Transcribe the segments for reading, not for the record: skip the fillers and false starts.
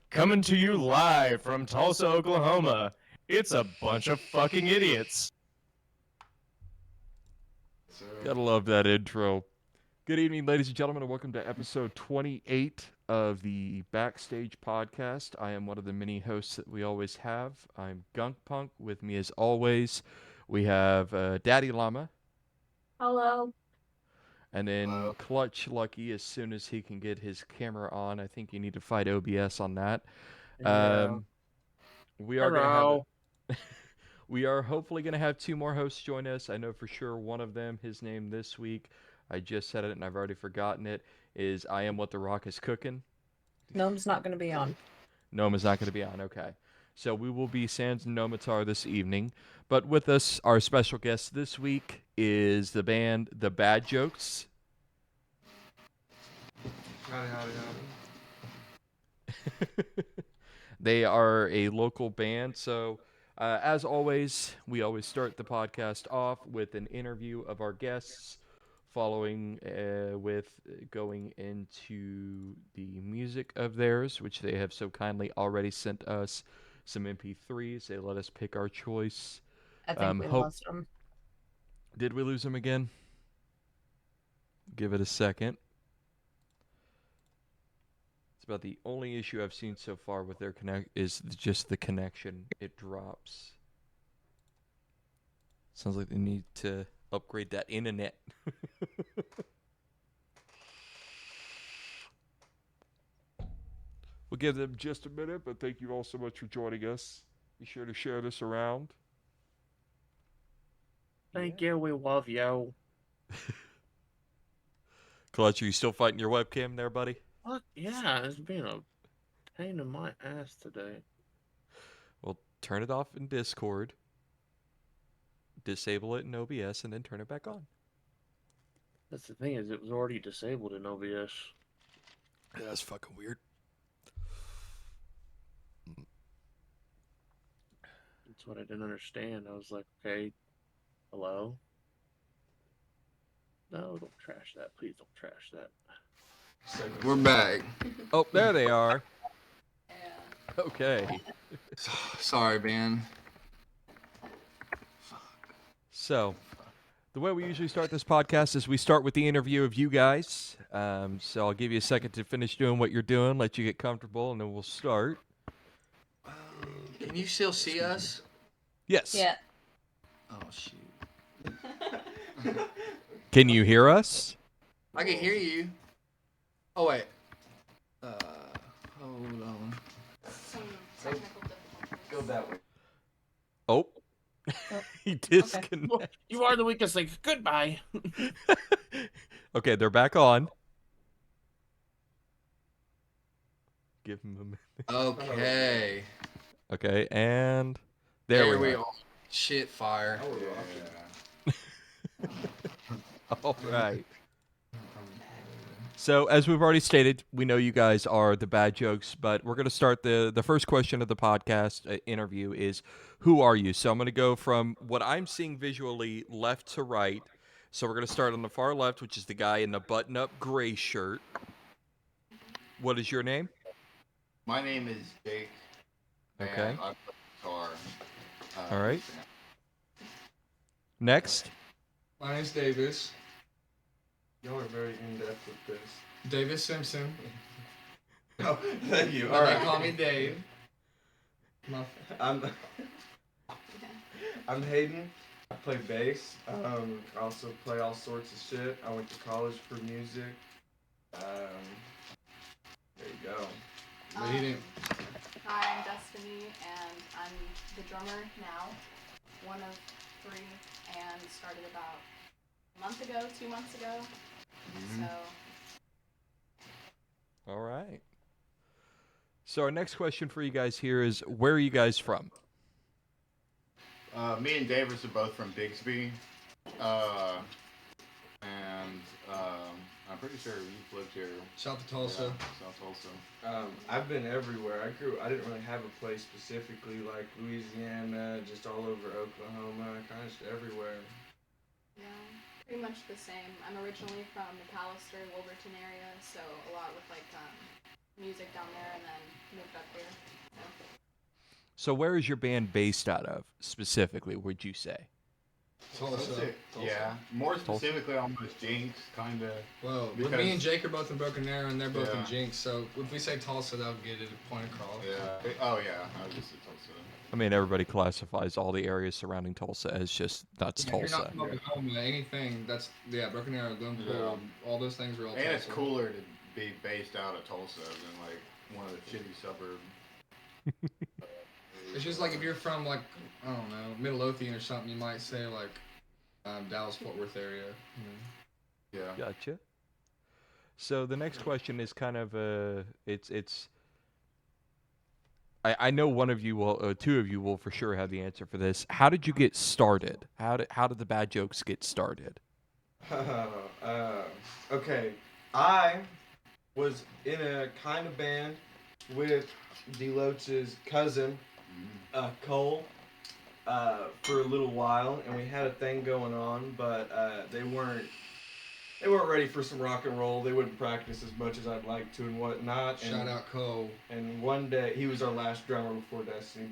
Coming to you live from Tulsa, Oklahoma. It's a bunch of fucking idiots. Gotta love that intro. Good evening, ladies and gentlemen, and welcome to episode 28 of the Backstage Podcast. I am one of the many hosts that we always have. I'm gunkPunk's. With me, as always, we have DaddiLlama. Hello. And then Kl7ch Lucky, as soon as he can get his camera on. I think you need to fight OBS on that. We are gonna have we are hopefully going to have two more hosts join us. I know for sure one of them, his name this week, I just said it and I've already forgotten it, is I Am What the Rock is Cooking. Gnome's not going to be on. Gnome is not going to be on, okay. So we will be Sans and Nomatar this evening. But with us, our special guest this week is the band The Bad Jokes. Howdy. They are a local band, so as always, we always start the podcast off with an interview of our guests, following with going into the music of theirs, which they have so kindly already sent us some MP3s. They let us pick our choice. I think we lost them. Did we lose them again? Give it a second. It's about the only issue I've seen so far with their connect is just the connection. It drops. Sounds like they need to upgrade that internet. We'll give them just a minute, but thank you all so much for joining us. Be sure to share this around. Thank you, we love you. Kl7ch, are you still fighting your webcam there, buddy? What? Yeah, it's been a pain in my ass today. Well, turn it off in Discord, disable it in OBS, and then turn it back on. That's the thing, is it was already disabled in OBS. Yeah, that's fucking weird. That's what I didn't understand. I was like, okay, hello? No, don't trash that. Please don't trash that. We're back. Oh, there they are. Okay. Sorry, man. So, the way we usually start this podcast is we start with the interview of you guys. So I'll give you a second to finish doing what you're doing, let you get comfortable, and then we'll start. Can you still see us? Yes. Yeah. Oh, shoot. Can you hear us? I can hear you. Oh, wait. Hold on. Go that way. Oh. He disconnected. Well, you are the weakest link. Goodbye. Okay, they're back on. Give him a minute. Okay. Okay, and there we are. Shit, fire. All right. So, as we've already stated, we know you guys are the Bad Jokes, but we're going to start the first question of the podcast interview is, who are you? So I'm going to go from what I'm seeing visually left to right. So we're going to start on the far left, which is the guy in the button-up gray shirt. What is your name? My name is Jake. Okay. And I play guitar. All right. Next. My name's Davis. Y'all are very in-depth with this. Davis Simpson. Oh, thank you. All right, call me Dave. I'm Hayden. I play bass. I also play all sorts of shit. I went to college for music. There you go. But he didn't. Hi, I'm Destiny, and I'm the drummer now. One of three, and started about a month ago, 2 months ago. Mm-hmm. So. All right. So our next question for you guys here is, where are you guys from? Me and Davis are both from Bixby. And I'm pretty sure you've lived here. South of Tulsa. Yeah, South Tulsa. I've been everywhere. I didn't really have a place specifically, like Louisiana, just all over Oklahoma, kind of just everywhere. Yeah, pretty much the same. I'm originally from McAllister, Wolverton area, so a lot with like music down there and then moved up here. So where is your band based out of, specifically, would you say? Tulsa. Yeah, more specifically, almost Jinx, kind of. Well, Because- me and Jake are both in Broken Arrow, and they're both in Yeah. Jinx. So if we say Tulsa, that'll get it a point across. Yeah. Oh yeah, I just said Tulsa. I mean, everybody classifies all the areas surrounding Tulsa as just, that's Yeah, if you're Tulsa. not from Oklahoma, anything that's Broken Arrow, Glenpool, all those things are all And Tulsa. it's cooler to be based out of Tulsa than like one of the shitty suburbs. It's just like if you're from like I don't know Midlothian or something, you might say like Dallas Fort Worth area. Yeah. Gotcha. So the next question is kind of it's. I know one of you will, two of you will for sure have the answer for this. How did you get started? How did the bad jokes get started? Okay, I was in a kind of band with DaddiLlama's cousin, Cole, for a little while, and we had a thing going on, but they weren't ready for some rock and roll. They wouldn't practice as much as I'd like to and whatnot. And, Shout out Cole. And one day, he was our last drummer before Destiny,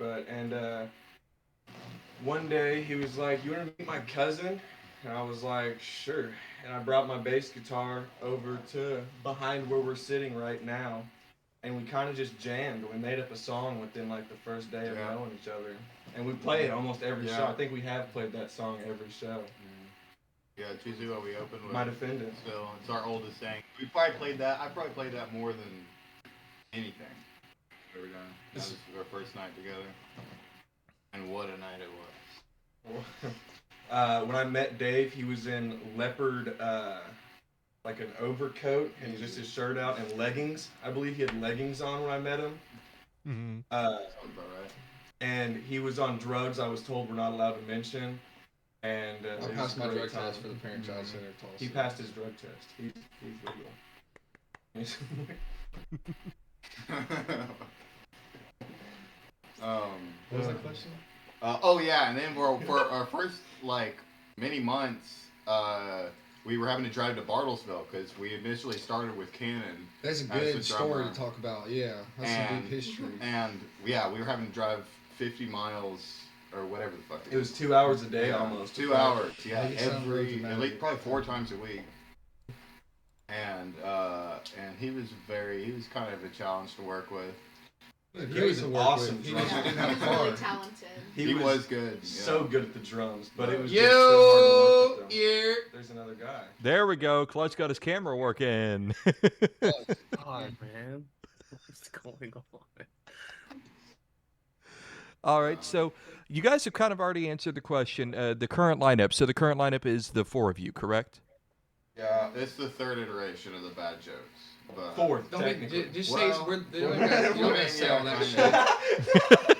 one day he was like, "You want to meet my cousin?" And I was like, "Sure." And I brought my bass guitar over to behind where we're sitting right now, and we kind of just jammed. We made up a song within like the first day of knowing each other, and we play it almost every show. I think we have played that song every show. Yeah, it's usually what we open with. My defendant. So it's our oldest thing. We probably played that. I probably played that more than anything ever done. That was our first night together, and what a night it was. When I met Dave, he was in leopard, like an overcoat, and just his shirt out and leggings. I believe he had leggings on when I met him. Mm-hmm. Sounds about right. And he was on drugs I was told we're not allowed to mention. And I it was passed a my great drug time. test for the Parent Child Center of Tulsa. He passed his drug test. He's legal. What was the question? Oh yeah, and then for our first like many months, we were having to drive to Bartlesville because we initially started with Cannon. That's a as good the story drummer. to talk about. Yeah, that's some deep history. And yeah, we were having to drive 50 miles or whatever the fuck. It was 2 hours a day almost. 2 hours. Yeah, Make it sound really at dramatic. least probably 4 times a week. And he was kind of a challenge to work with. He was an awesome He drummer. just didn't have a Really car. talented. He was good. So yeah. good at the drums, but it was just so hard to work with him. Yeah. There's another guy. There we go. Kl7ch got his camera working. God, man. What's going on? All right, so you guys have kind of already answered the question. The current lineup. So the current lineup is the 4 of you, correct? Yeah, it's the 3rd iteration of the bad jokes. But Fourth, Don't technically. be, just Well, say you don't gotta say all that shit.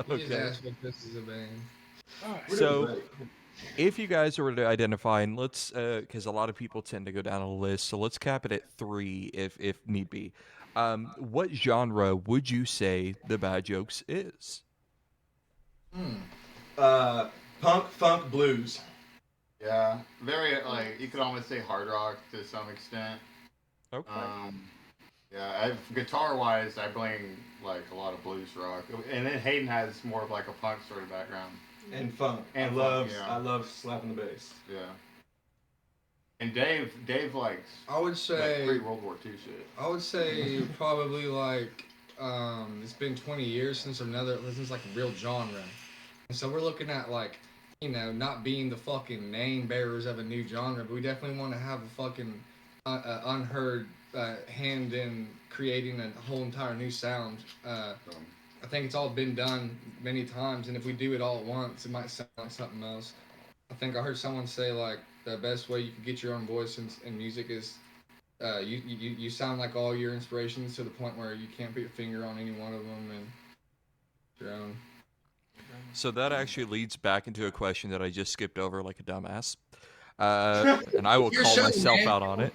You just ask what this is a band. So if you guys were to identify, and let's, because a lot of people tend to go down a list, so let's cap it at 3 if need be. What genre would you say the bad jokes is? Punk, funk, blues. yeah, very like you could almost say hard rock to some extent. Okay. Yeah, guitar wise, I bring like a lot of blues rock, and then Hayden has more of like a punk sort of background. And funk. And I love slapping the bass. Yeah. And Dave likes I would like say pre-World War II shit. I would say probably like it's been 20 years since like a real genre, and so we're looking at like not being the fucking name bearers of a new genre, but we definitely want to have a fucking unheard hand in creating a whole entire new sound. I think it's all been done many times, and if we do it all at once, it might sound like something else. I think I heard someone say like the best way you can get your own voice in music is you sound like all your inspirations to the point where you can't put your finger on any one of them and your own. So that actually leads back into a question that I just skipped over like a dumbass. And I will Your call show, myself man. out on it.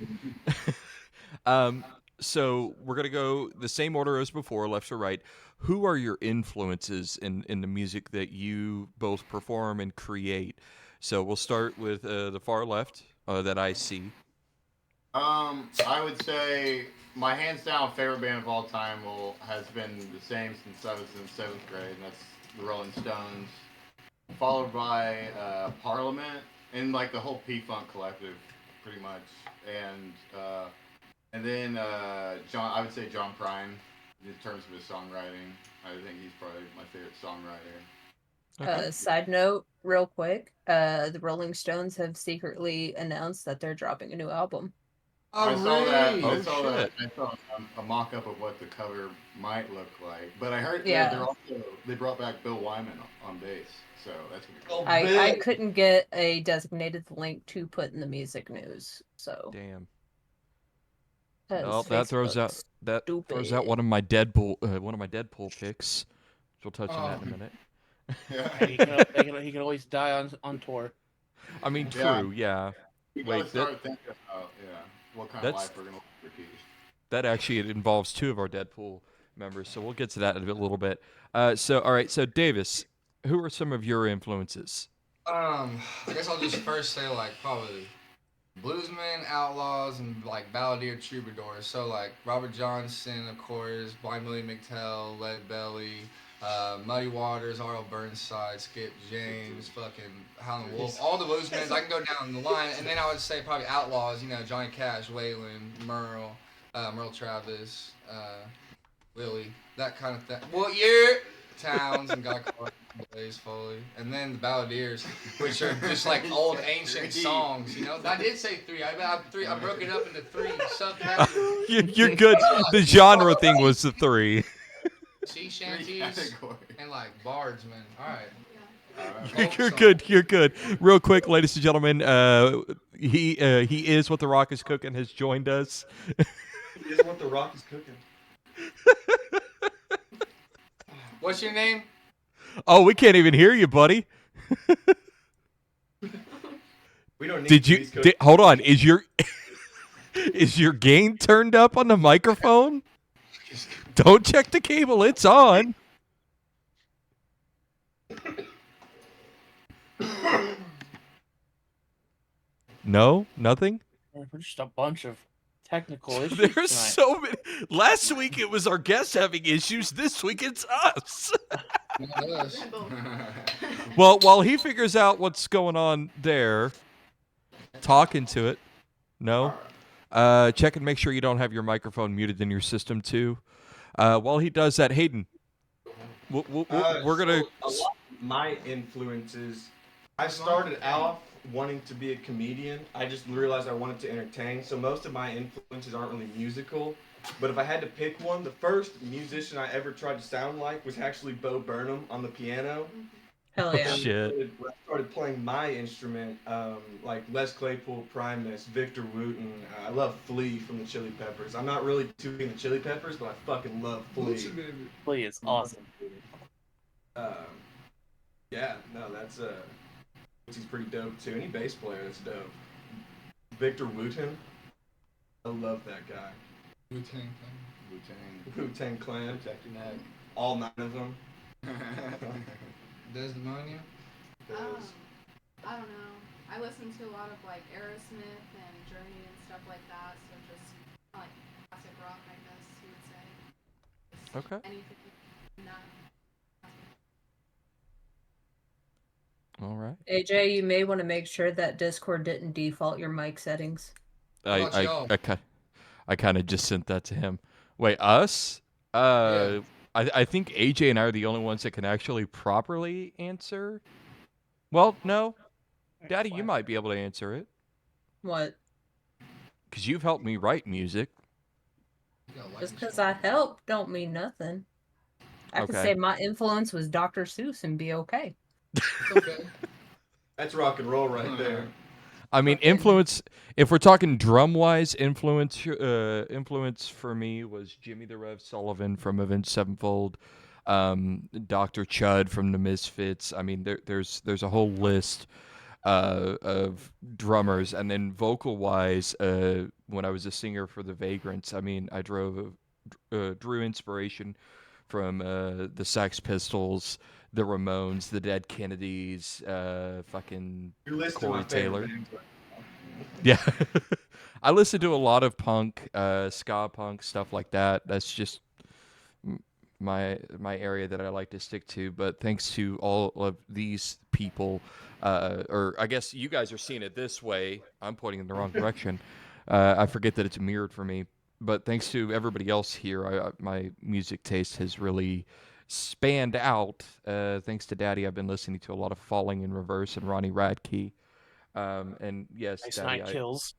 So we're going to go the same order as before, left to right. Who are your influences in the music that you both perform and create? So we'll start with the far left that I see. I would say my hands down favorite band of all time has been the same since I was in 7th grade, and that's the Rolling Stones, followed by Parliament and like the whole P-Funk collective, pretty much, and then I would say John Prine in terms of his songwriting. I think he's probably my favorite songwriter. Okay. Side note, real quick, the Rolling Stones have secretly announced that they're dropping a new album. Oh, I saw that. Oh, I saw that. shit. I saw a mock-up of what the cover might look like. But I heard Yeah. they brought back Bill Wyman on bass, so that's gonna be cool. I couldn't get a designated link to put in the music news, so. Damn. 'Cause Well, that throws out stupid. one of my Deadpool picks. We'll touch on that in a minute. He can always die on tour. I mean, true, yeah. We Wait, gotta start thinking about what kind of life we're gonna live for Keith. That actually involves 2 of our Deadpool members, so we'll get to that in a little bit. All right, so Davis, who are some of your influences? I guess I'll just first say like probably bluesmen, outlaws, and like balladeer troubadours. So like Robert Johnson, of course, Blind Willie McTell, Lead Belly, Muddy Waters, R.L. Burnside, Skip James, fucking Howlin' Wolf, all the bluesmen. I can go down the line, and then I would say probably outlaws. You know, Johnny Cash, Waylon, Merle, Merle Travis, Willie, that kind of thing. Well, yeah, Towns and Guy Clark, Blaze Foley, and then the balladeers, which are just like old ancient songs. You know, I did say 3. I broke it up into 3 subcategories. You're good. The genre thing was the 3. Sea shanties and like bards, man. All right. You're good. Real quick, ladies and gentlemen, he is what the Rock is cooking has joined us. He is what the Rock is cooking. What's your name? Oh, we can't even hear you, buddy. We don't need Did to you? be cooking. Hold on. Is your gain turned up on the microphone? Don't check the cable. It's on. No, nothing. We're just a bunch of technical issues There's tonight. so many. Last week it was our guest having issues. This week it's us. Well, while he figures out what's going on there, talking to it. No. Check and make sure you don't have your microphone muted in your system too. While he does that, Hayden, we're gonna. So a lot of my influences. I started out wanting to be a comedian. I just realized I wanted to entertain. So most of my influences aren't really musical. But if I had to pick one, the first musician I ever tried to sound like was actually Bo Burnham on the piano. Hell yeah. Shit. When I started playing my instrument, like Les Claypool, Primus, Victor Wooten. I love Flea from the Chili Peppers. I'm not really too big in the Chili Peppers, but I fucking love Flea. Flea is awesome. Yeah, no, that's he's pretty dope too. Any bass player that's dope. Victor Wooten. I love that guy. Wu-Tang Clan. Protect your neck. All 9 of them. Desdemonia? I don't know. I listen to a lot of like Aerosmith and Journey and stuff like that, so just like classic rock, I guess you would say. Just Okay. anything not. All right. AJ, you may want to make sure that Discord didn't default your mic settings. I kind of just sent that to him. Wait, us? Yeah. I think AJ and I are the only ones that can actually properly answer. Well, no. Daddy, you might be able to answer it. What? Because you've helped me write music. Just because I helped don't mean nothing. I could Okay. say my influence was Dr. Seuss and be okay. It's okay. That's rock and roll right there. I mean, influence. If we're talking drum-wise, influence for me was Jimmy the Rev Sullivan from Avenged Sevenfold, Dr. Chud from the Misfits. I mean, there's a whole list of drummers, and then vocal-wise, when I was a singer for the Vagrants, I mean, I drew inspiration from the Sex Pistols, the Ramones, the Dead Kennedys, fucking You're listing Corey my favorite Taylor. bands right Yeah. I listen to a lot of punk, ska punk, stuff like that. That's just my area that I like to stick to. But thanks to all of these people, or I guess you guys are seeing it this way. I'm pointing in the wrong direction. I forget that it's mirrored for me. But thanks to everybody else here, my music taste has really spanned out. Thanks to Daddi, I've been listening to a lot of Falling in Reverse and Ronnie Radke. And yes, Ice Daddi, Nine Kills.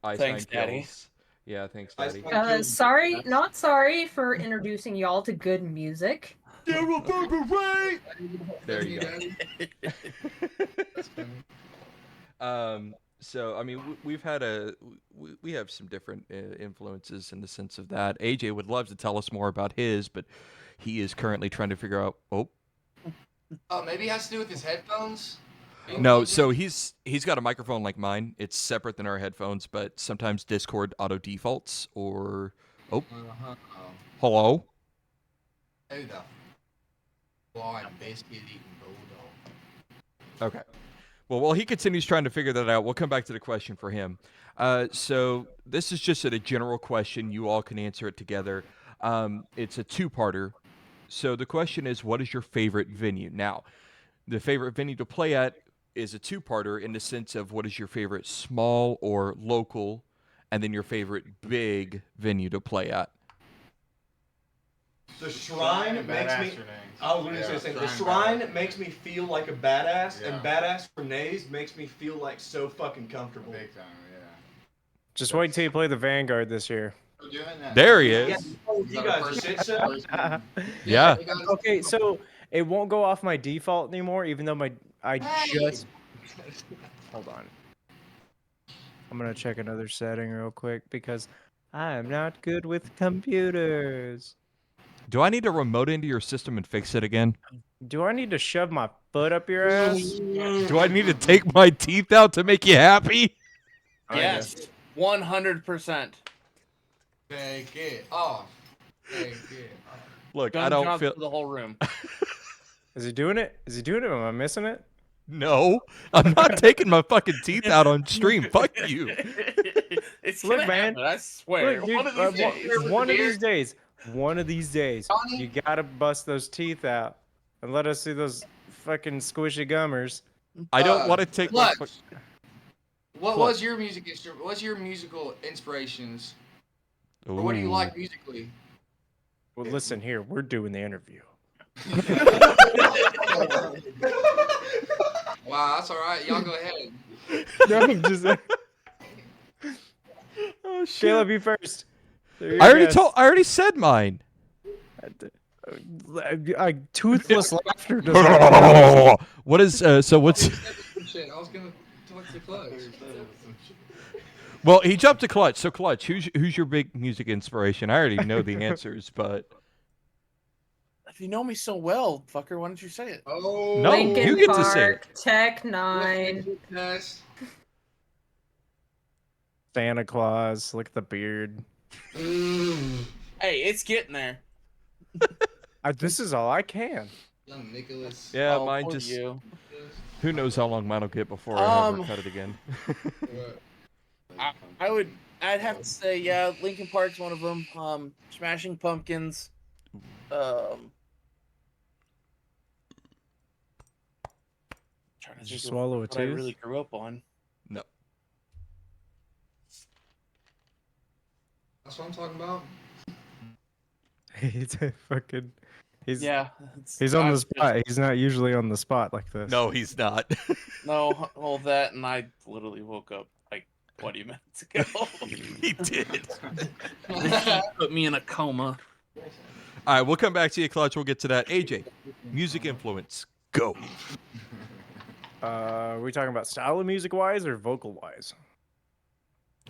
Ice Thanks, Nine Daddi. Kills. Yeah, thanks, Ice Daddi. Nine Kills. Sorry, not sorry for introducing y'all to good music. There you go. That's funny. So I mean, we've had we have some different influences in the sense of that. AJ would love to tell us more about his, but he is currently trying to figure out. Oh, Maybe it has to do with his headphones. no. So he's got a microphone like mine. It's separate than our headphones, but sometimes Discord auto defaults or hello. Who the blind biscuit eating bulldog? Okay. Well, while he continues trying to figure that out, we'll come back to the question for him. So this is just a general question. You all can answer it together. It's a two-parter. So the question is, what is your favorite venue? Now, the favorite venue to play at is a two-parter in the sense of what is your favorite small or local, and then your favorite big venue to play at. The Shrine makes Badass me. Renee's. I was going to say the same. The Shrine makes me feel like a badass, and Badass Renee's makes me feel like so fucking comfortable. Big time, yeah. Just wait till you play the Vanguard this year. We're doing that. There he Yeah, is. you guys shit show. Yeah. Okay, so it won't go off my default anymore, even though I just hold on. I'm gonna check another setting real quick because I am not good with computers. Do I need to remote into your system and fix it again? Do I need to shove my foot up your ass? Do I need to take my teeth out to make you happy? Yes, 100%. Take it off. Take it off. Look, I Gun don't jobs feel. for the whole room. Is he doing it? Is he doing it? Am I missing it? No, I'm not taking my fucking teeth out on stream. Fuck you. It's Look, gonna man. happen, I swear. Look, dude, one of these days. one of these days, you gotta bust those teeth out and let us see those fucking squishy gummers. I don't want to take my. Kl7ch. What was your music instrument? What's your musical inspirations? Or what do you Ooh. like musically? Well, listen here, we're doing the interview. Wow, that's all right. Y'all go ahead. No, I'm just. Oh shit! Caleb, you first. There you I already go. I already said mine. Toothless laughter does not. What is so? What's? Shit, I was gonna talk to Kl7ch. Well, he jumped to K7ch. So K7ch, who's your big music inspiration? I already know the answers, but If you know me so well, fucker, why don't you say it? Oh, No, Linkin you get to Park, say it. Tech Nine. Santa Claus, look at the beard. Hey, it's getting there. This is all I can. Young Nicholas. yeah, Oh, mine poor just. you. Who knows how long mine'll get before I ever Um, cut it again. I'd have to say, yeah, Linkin Park's one of them. Smashing Pumpkins. Trying to Did you think of swallow a what I tooth? really grew up on. No. That's what I'm talking about. He's a fucking. He's Yeah. he's on I'm the spot. He's not usually on the spot like this. No, he's not. No, all that, and I literally woke up like 20 minutes ago. He did. Put me in a coma. All right, we'll come back to you, K7ch. We'll get to that. AJ, music influence. Go. Are we talking about style of music wise or vocal wise?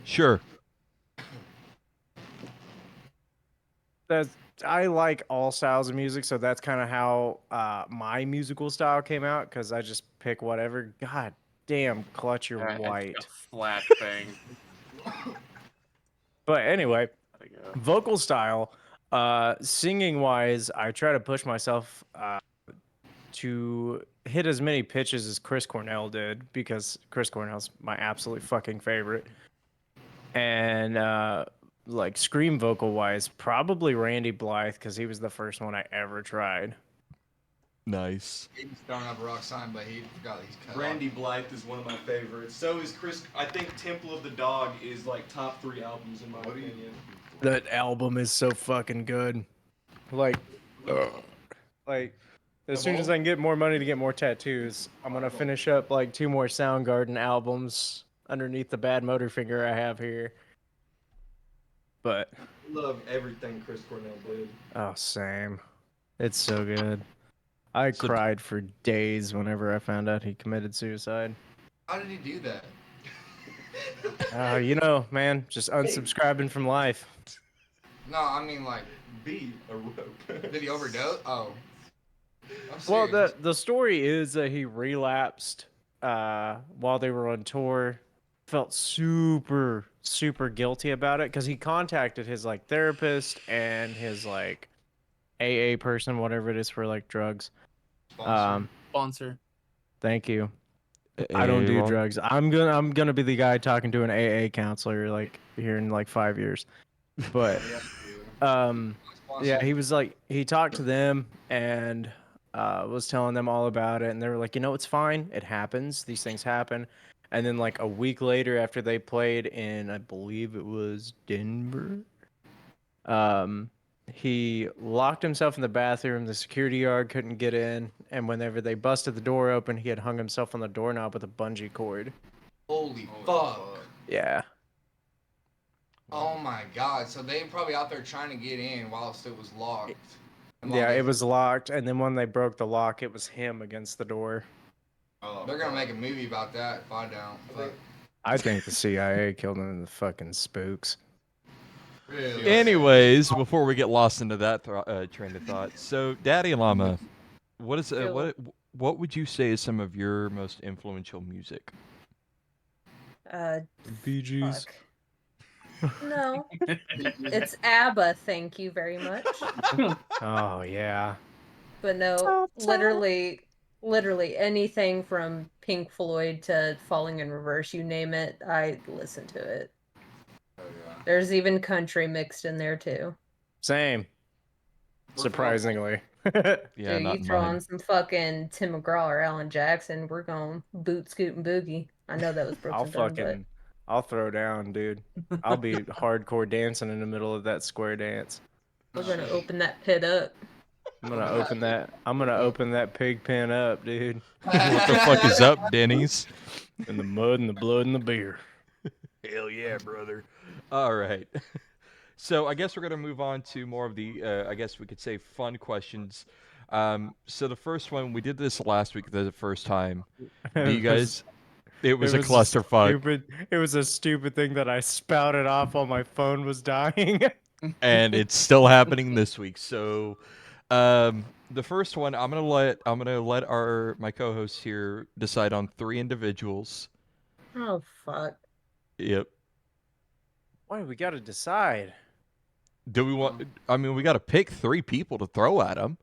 Sure. I like all styles of music, so that's kind of how my musical style came out. Because I just pick whatever. God damn, K7ch, you're Alright, white. a flat thing. But anyway, Gotta go. vocal style, singing wise, I try to push myself to hit as many pitches as Chris Cornell did, because Chris Cornell's my absolute fucking favorite. And like scream vocal wise, probably Randy Blythe because he was the first one I ever tried. Nice. He's throwing up a rock sign, but he forgot he's cut Randy Blythe is one of my favorites. So is Chris. I think Temple of the Dog is like top 3 albums in my opinion. That album is so fucking good. Like as soon as I can get more money to get more tattoos, I'm gonna finish up like 2 more Soundgarden albums underneath the bad motor finger I have here. But I love everything Chris Cornell did. oh, same. It's so good. I cried for days whenever I found out he committed suicide. How did he do that? You know, man, just unsubscribing from life. No, I mean like, B a rope. did he overdose? Oh. I'm Well, serious. the story is that he relapsed while they were on tour. Felt super guilty about it because he contacted his like therapist and his like AA person, whatever it is for like drugs. Sponsor. Thank you. I don't do drugs. I'm gonna be the guy talking to an AA counselor like here in like 5 years. But yeah, he was like he talked to them and was telling them all about it, and they were like, you know, it's fine. It happens. These things happen. And then like a week later, after they played in, I believe it was Denver, he locked himself in the bathroom. The security guard couldn't get in, and whenever they busted the door open, he had hung himself on the doorknob with a bungee cord. Holy fuck. Yeah. Oh my god. So they were probably out there trying to get in whilst it was locked. And while Yeah, they- it was locked, and then when they broke the lock, it was him against the door. They're gonna make a movie about that if I don't. Fuck. I think the CIA killed him in the fucking spooks. Really? Anyways, before we get lost into that train of thought, so DaddiLlama, what is what would you say is some of your most influential music? Bee Gees. No. It's ABBA, thank you very much. Oh yeah. But no, literally anything from Pink Floyd to Falling in Reverse, you name it, I listen to it. Oh, yeah. There's even country mixed in there too. Same. Surprisingly. Yeah, Dude, not you throw mine. on some fucking Tim McGraw or Alan Jackson, we're going boot scoot and boogie. I know that was Brooks and Dunn, I'll throw down, dude. I'll be hardcore dancing in the middle of that square dance. but we're gonna open that pit up. I'm gonna open that pig pen up, dude. What the fuck is up, Denny's? In the mud and the blood and the beer. Hell yeah, brother. All right. So I guess we're going to move on to more of the, I guess we could say, fun questions. So the first one, we did this last week the first time. Do you guys... It was a clusterfuck. It was a stupid thing that I spouted off while my phone was dying. And it's still happening this week. So the first one, I'm gonna let my co-hosts here decide on 3 individuals. Oh fuck. Yep. Why we gotta decide? Do we want? I mean, we got to pick 3 people to throw at them.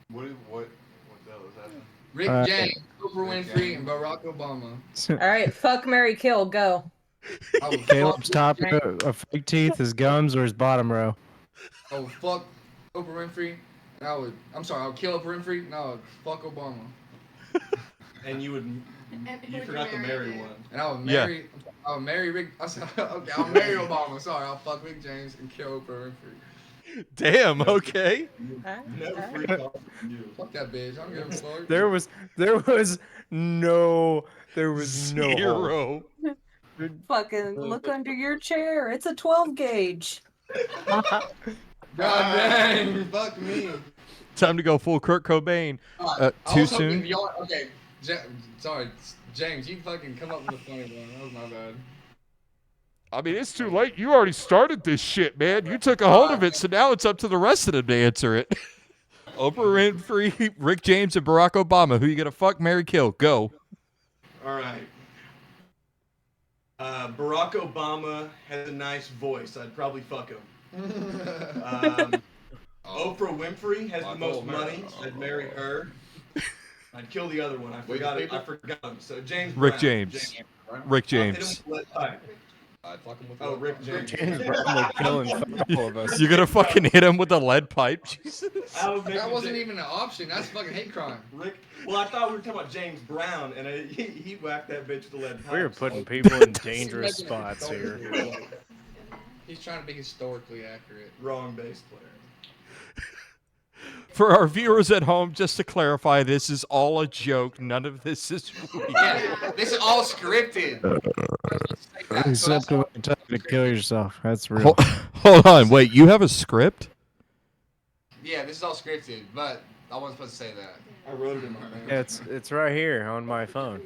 What was that? Rick James, Oprah Winfrey, and Barack Obama. Alright, fuck Mary Kill, go. I would Caleb's fuck top of fake teeth, his gums, or his bottom row. I would fuck Oprah Winfrey, and I would kill Oprah Winfrey, and I would fuck Obama. And you would. And who You would forgot the marry marry again? one. And I would Yeah. marry Rick. I said, okay, I'll marry Obama. Sorry, I'll fuck Rick James and kill Oprah Winfrey. Damn. Okay. Never free call from you. Fuck that bitch. I don't give a fuck. There was no hope. 0. Fucking look under your chair. It's a 12 gauge. God dang, fuck me. Time to go full Kurt Cobain. I Too was hoping soon? y'all- Okay, sorry, James, you fucking come up with a funny one. That was my bad. I mean, it's too late. You already started this shit, man. You took a hold of it, so now it's up to the rest of them to answer it. Oprah Winfrey, Rick James, and Barack Obama. Who you gonna fuck, marry, kill? Go. All right. Barack Obama has a nice voice. I'd probably fuck him. Oprah Winfrey has the most money. I'd marry her. I'd kill the other one. I forgot it. I forgot him. So James. Rick Brown. James. Rick James. I'd fuck him with Oh, Rick James. James Brown would kill and fuck all of us. You're gonna fucking hit him with a lead pipe? Jesus. That wasn't even an option. That's fucking hate crime. Rick. Well, I thought we were talking about James Brown, and he whacked that bitch with a lead pipe. We were putting people in dangerous spots here. He's trying to be historically accurate. Wrong bass player. For our viewers at home, just to clarify, this is all a joke. None of this is real. Yeah, this is all scripted. Except when you tell you to kill yourself. That's real. Hold on, wait. You have a script? Yeah, this is all scripted, but I wasn't supposed to say that. I wrote it in my man. Yeah, it's right here on my phone.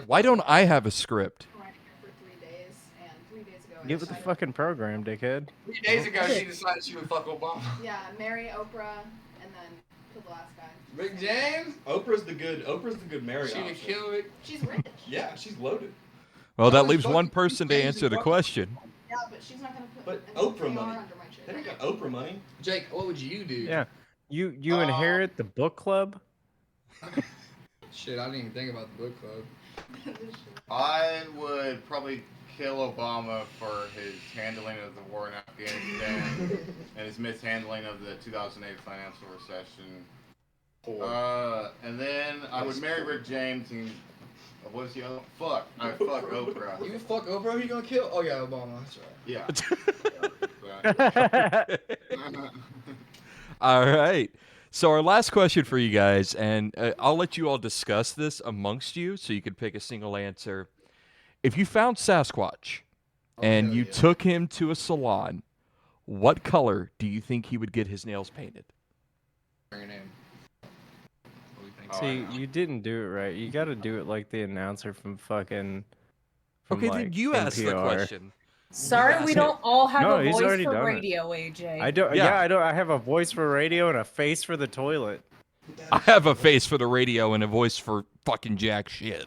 Why don't I have a script? Writing it for 3 days, and 3 days ago. I Get with the decided- fucking program, dickhead. 3 days ago, she decided she would fuck Obama. Yeah, marry Oprah, and then kill the last guy. Rick James? Oprah's the good Mary. She would option. kill it. She's rich. Yeah, she's loaded. Well, that was leaves fucking one person to James answer the fucking- question. Yeah, but she's not gonna put. But an Oprah AR money. under my chin. They don't got Oprah money. Jake, what would you do? Yeah. You inherit the book club? Shit, I didn't even think about the book club. I would probably kill Obama for his handling of the war in Afghanistan and his mishandling of the 2008 financial recession. And then I would marry Rick James and what was the other one? Fuck. I fuck Oprah. You fuck Oprah, who you gonna kill? Oh yeah, Obama. That's right. Yeah. All right. So our last question for you guys, and I'll let you all discuss this amongst you, so you can pick a single answer. If you found Sasquatch and you took him to a salon, what color do you think he would get his nails painted? Your name. See, you didn't do it right. You got to do it like the announcer from fucking. From Okay, like then you ask the NPR. question. Sorry, we don't all have No, a he's voice already for done it. radio, AJ. I don't. Yeah. Yeah, I don't. I have a voice for radio and a face for the toilet. I have a face for the radio and a voice for fucking jack shit,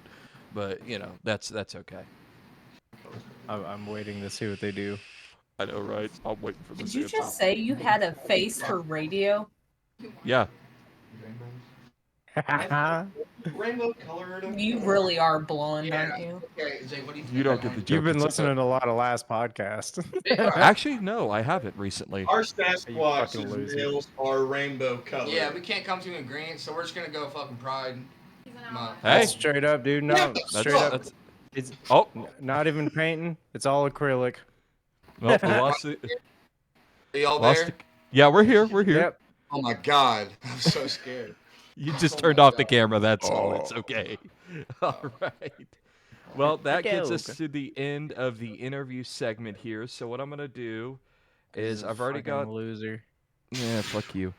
but you know that's okay. I'm waiting to see what they do. I know, right? I'm waiting for Did this you answer. just say you had a face for radio? Yeah. Rainbow colored. You really are blonde, Yeah. aren't you? Okay, Jake, what do you think? You don't get the joke. You've been It's listening to a lot of last podcast. Actually, no, I haven't recently. Our fucking Sasquatch's loser. nails are rainbow colored. Yeah, we can't come to an agreement, so we're just gonna go fucking pride. He's an Come on. ally. Hey. That's straight up, dude. No, That's, straight up. that's It's oh, not even painting. It's all acrylic. well, we lost it. Are y'all Lost there? it. Yeah, we're here. We're here. Yep. Oh my god, I'm so scared. You just Oh turned my off the God. camera. That's all. It's okay. All right. Well, that gets us Joke. to the end of the interview segment here. So what I'm gonna do is I've already Fucking got. loser. Yeah, fuck you.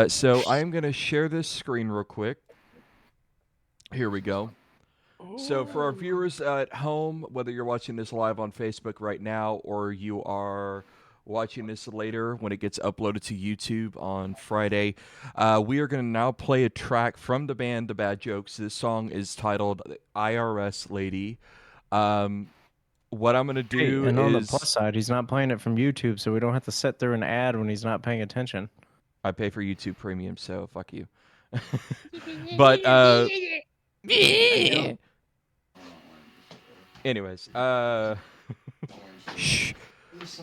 So I'm gonna share this screen real quick. Here we go. So for our viewers at home, whether you're watching this live on Facebook right now or you are watching this later when it gets uploaded to YouTube on Friday, we are going to now play a track from the band The Bad Jokes. This song is titled IRS Lady. What I'm going to do and on the is plus side, he's not playing it from YouTube, so we don't have to sit through an ad when he's not paying attention. I pay for YouTube Premium, so fuck you. But anyways, shh.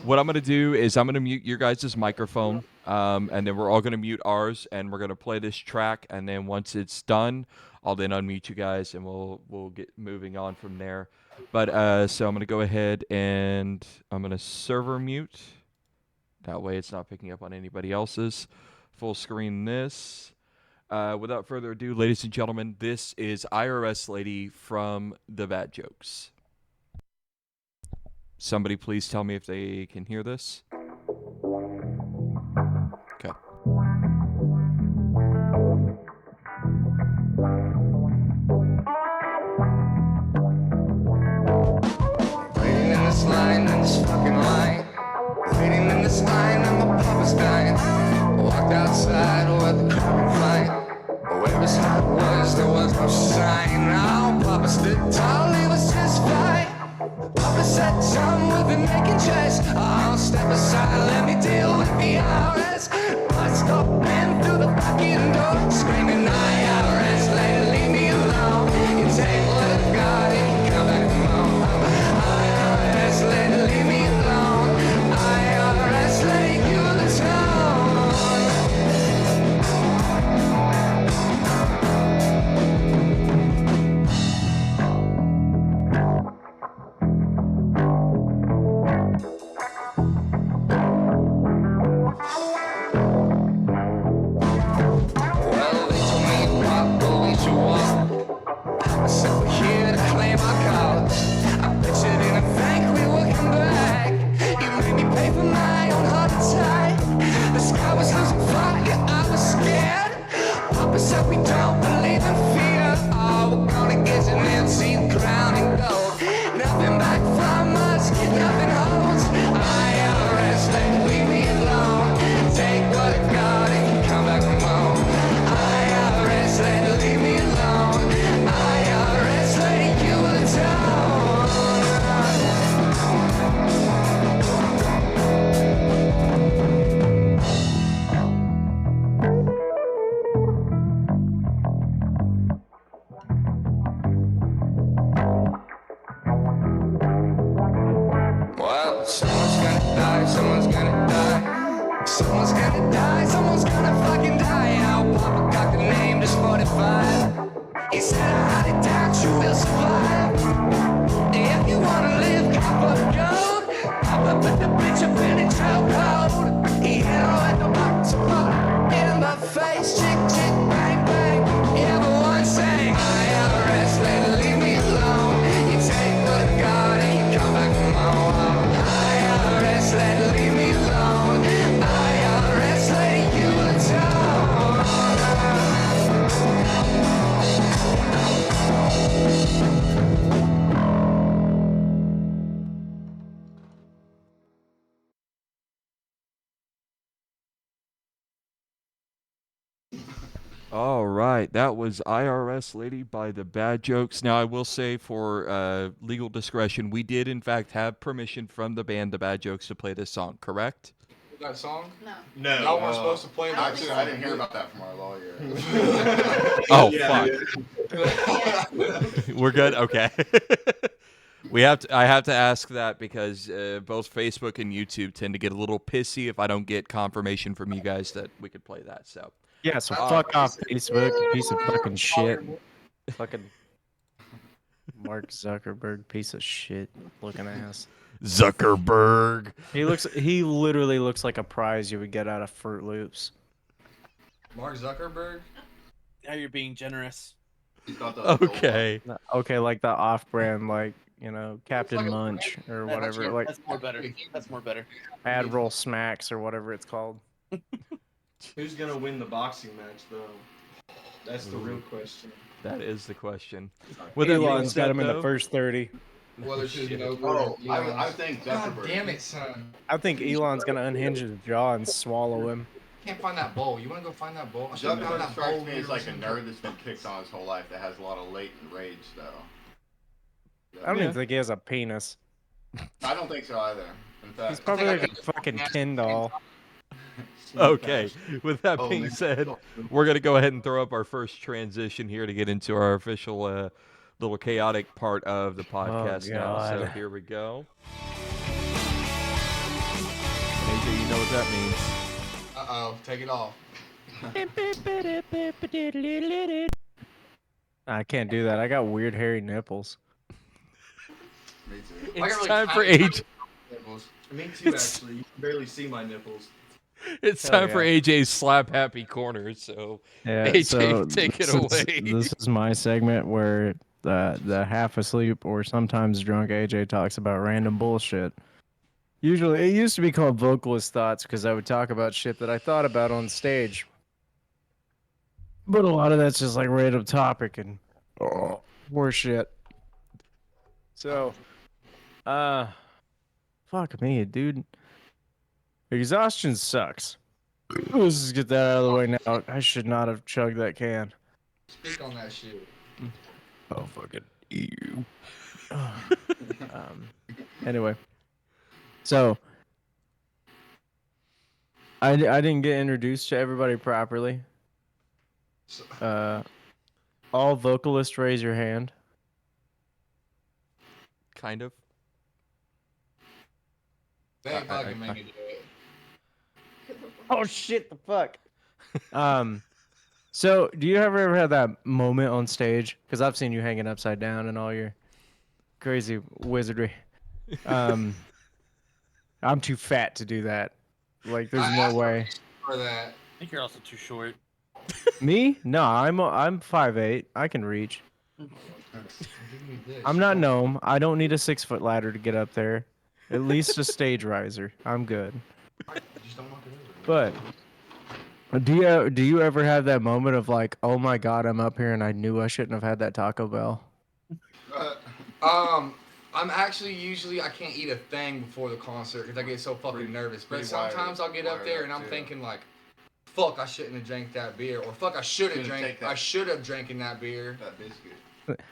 What I'm gonna do is I'm gonna mute your guys' microphone, and then we're all gonna mute ours, and we're gonna play this track, and then once it's done, I'll then unmute you guys, and we'll get moving on from there. But so I'm gonna go ahead and I'm gonna server mute. That way, it's not picking up on anybody else's. Full screen this. Without further ado, ladies and gentlemen, this is IRS Lady from The Bad Jokes. Somebody please tell me if they can hear this. Okay. Waiting in this line, in this fucking line. Waiting in this line, and my papa's dying. I walked outside where the crowd been flying. Where his heart was, there was no sign. Now Papa stood tall, he was just fine. Papa said, son, we've been making choice. I'll step aside, let me deal with the IRS. I stopped in through the fucking door, screaming IRS, lady, leave life, someone's gonna die. Someone's gonna die, someone's gonna fucking die. Now Papa got the name, just 45. He said, I highly doubt you will survive. If you wanna live, cop a gun. Papa put the bitch up in a chokehold. He hit her at the box in the face. Chick, chick, bang, bang. Everyone sang, IRS Lady, leave me alone. You take the gun and you come back from home. IRS Lady, leave me alone. IRS Lady, you atone. All right, that was IRS Lady by the Bad Jokes. Now, I will say for legal discretion, we did in fact have permission from the band The Bad Jokes to play this song, correct? That song? No. No. Y'all weren't supposed to play that Actually, song. I didn't hear about that from our lawyer. Oh, Yeah, fuck. We're good? Okay. I have to ask that because both Facebook and YouTube tend to get a little pissy if I don't get confirmation from you guys that we could play that, so. Yeah, so fuck off, Facebook, you piece of fucking shit. Fucking Mark Zuckerberg, piece of shit looking ass. Zuckerberg. He literally looks like a prize you would get out of Fruit Loops. Mark Zuckerberg? Now you're being generous. He thought that was the old Okay. Okay, like the off-brand, like, you know, Captain like a Munch or That's whatever, more- like that's more better. That's more better. Admiral Smacks or whatever it's called. Who's gonna win the boxing match, though? That's the real question. That is the question. With that being Elon's got said, him in the though- first 30. Whether she's Shit. over. Oh, Elon's- I think God Zuckerberg. damn it, son. I think Elon's gonna unhinge his jaw and swallow him. Can't find that bowl. You want to go find that bowl? I should've found Zuckerberg that strikes bowl me here as like a or nerd that's been picked on his whole life that has a lot of latent rage, though. I don't even think he has a penis. I don't think so either. In fact, He's probably like a fucking Ken doll. Okay, with that Oh, being man. said, we're going to go ahead and throw up our first transition here to get into our official little chaotic part of the podcast now. So God. here we go. AJ, you know what that means. Uh-oh. Take it off. I can't do that. I got weird hairy nipples. me too. I got It's really time for tiny AJ. nipples. Me too, actually. You can barely see my nipples. It's Hell time for yeah. AJ's slap happy corner. So Yeah, AJ, so take it this is- away. This is my segment where the half asleep or sometimes drunk AJ talks about random bullshit. Usually, it used to be called vocalist thoughts because I would talk about shit that I thought about on stage. But a lot of that's just like random topic and more shit. So, fuck me, dude. Exhaustion sucks. Let's just get that out of the way now. I should not have chugged that can. Speak on that shit. Oh, fucking you. Anyway. So, I didn't get introduced to everybody properly. All vocalists raise your hand. kind of. They ain't fucking make me do it. Oh shit, the fuck. So do you ever have that moment on stage? Because I've seen you hanging upside down and all your crazy wizardry. I'm too fat to do that. Like, there's no way. For that. I think you're also too short. Me? No, I'm 5'8". I can reach. I'm not gnome. I don't need a 6-foot ladder to get up there. At least a stage riser. I'm good. Just don't knock it over. But do you ever have that moment of like, oh my god, I'm up here and I knew I shouldn't have had that Taco Bell? I'm actually usually I can't eat a thing before the concert because I get so fucking nervous. But pretty wired- sometimes I'll get up wired there up, and I'm too. thinking like, fuck, I shouldn't have drank that beer, or fuck, I should have Should've drank. take that- I should have drank in that beer. That biscuit.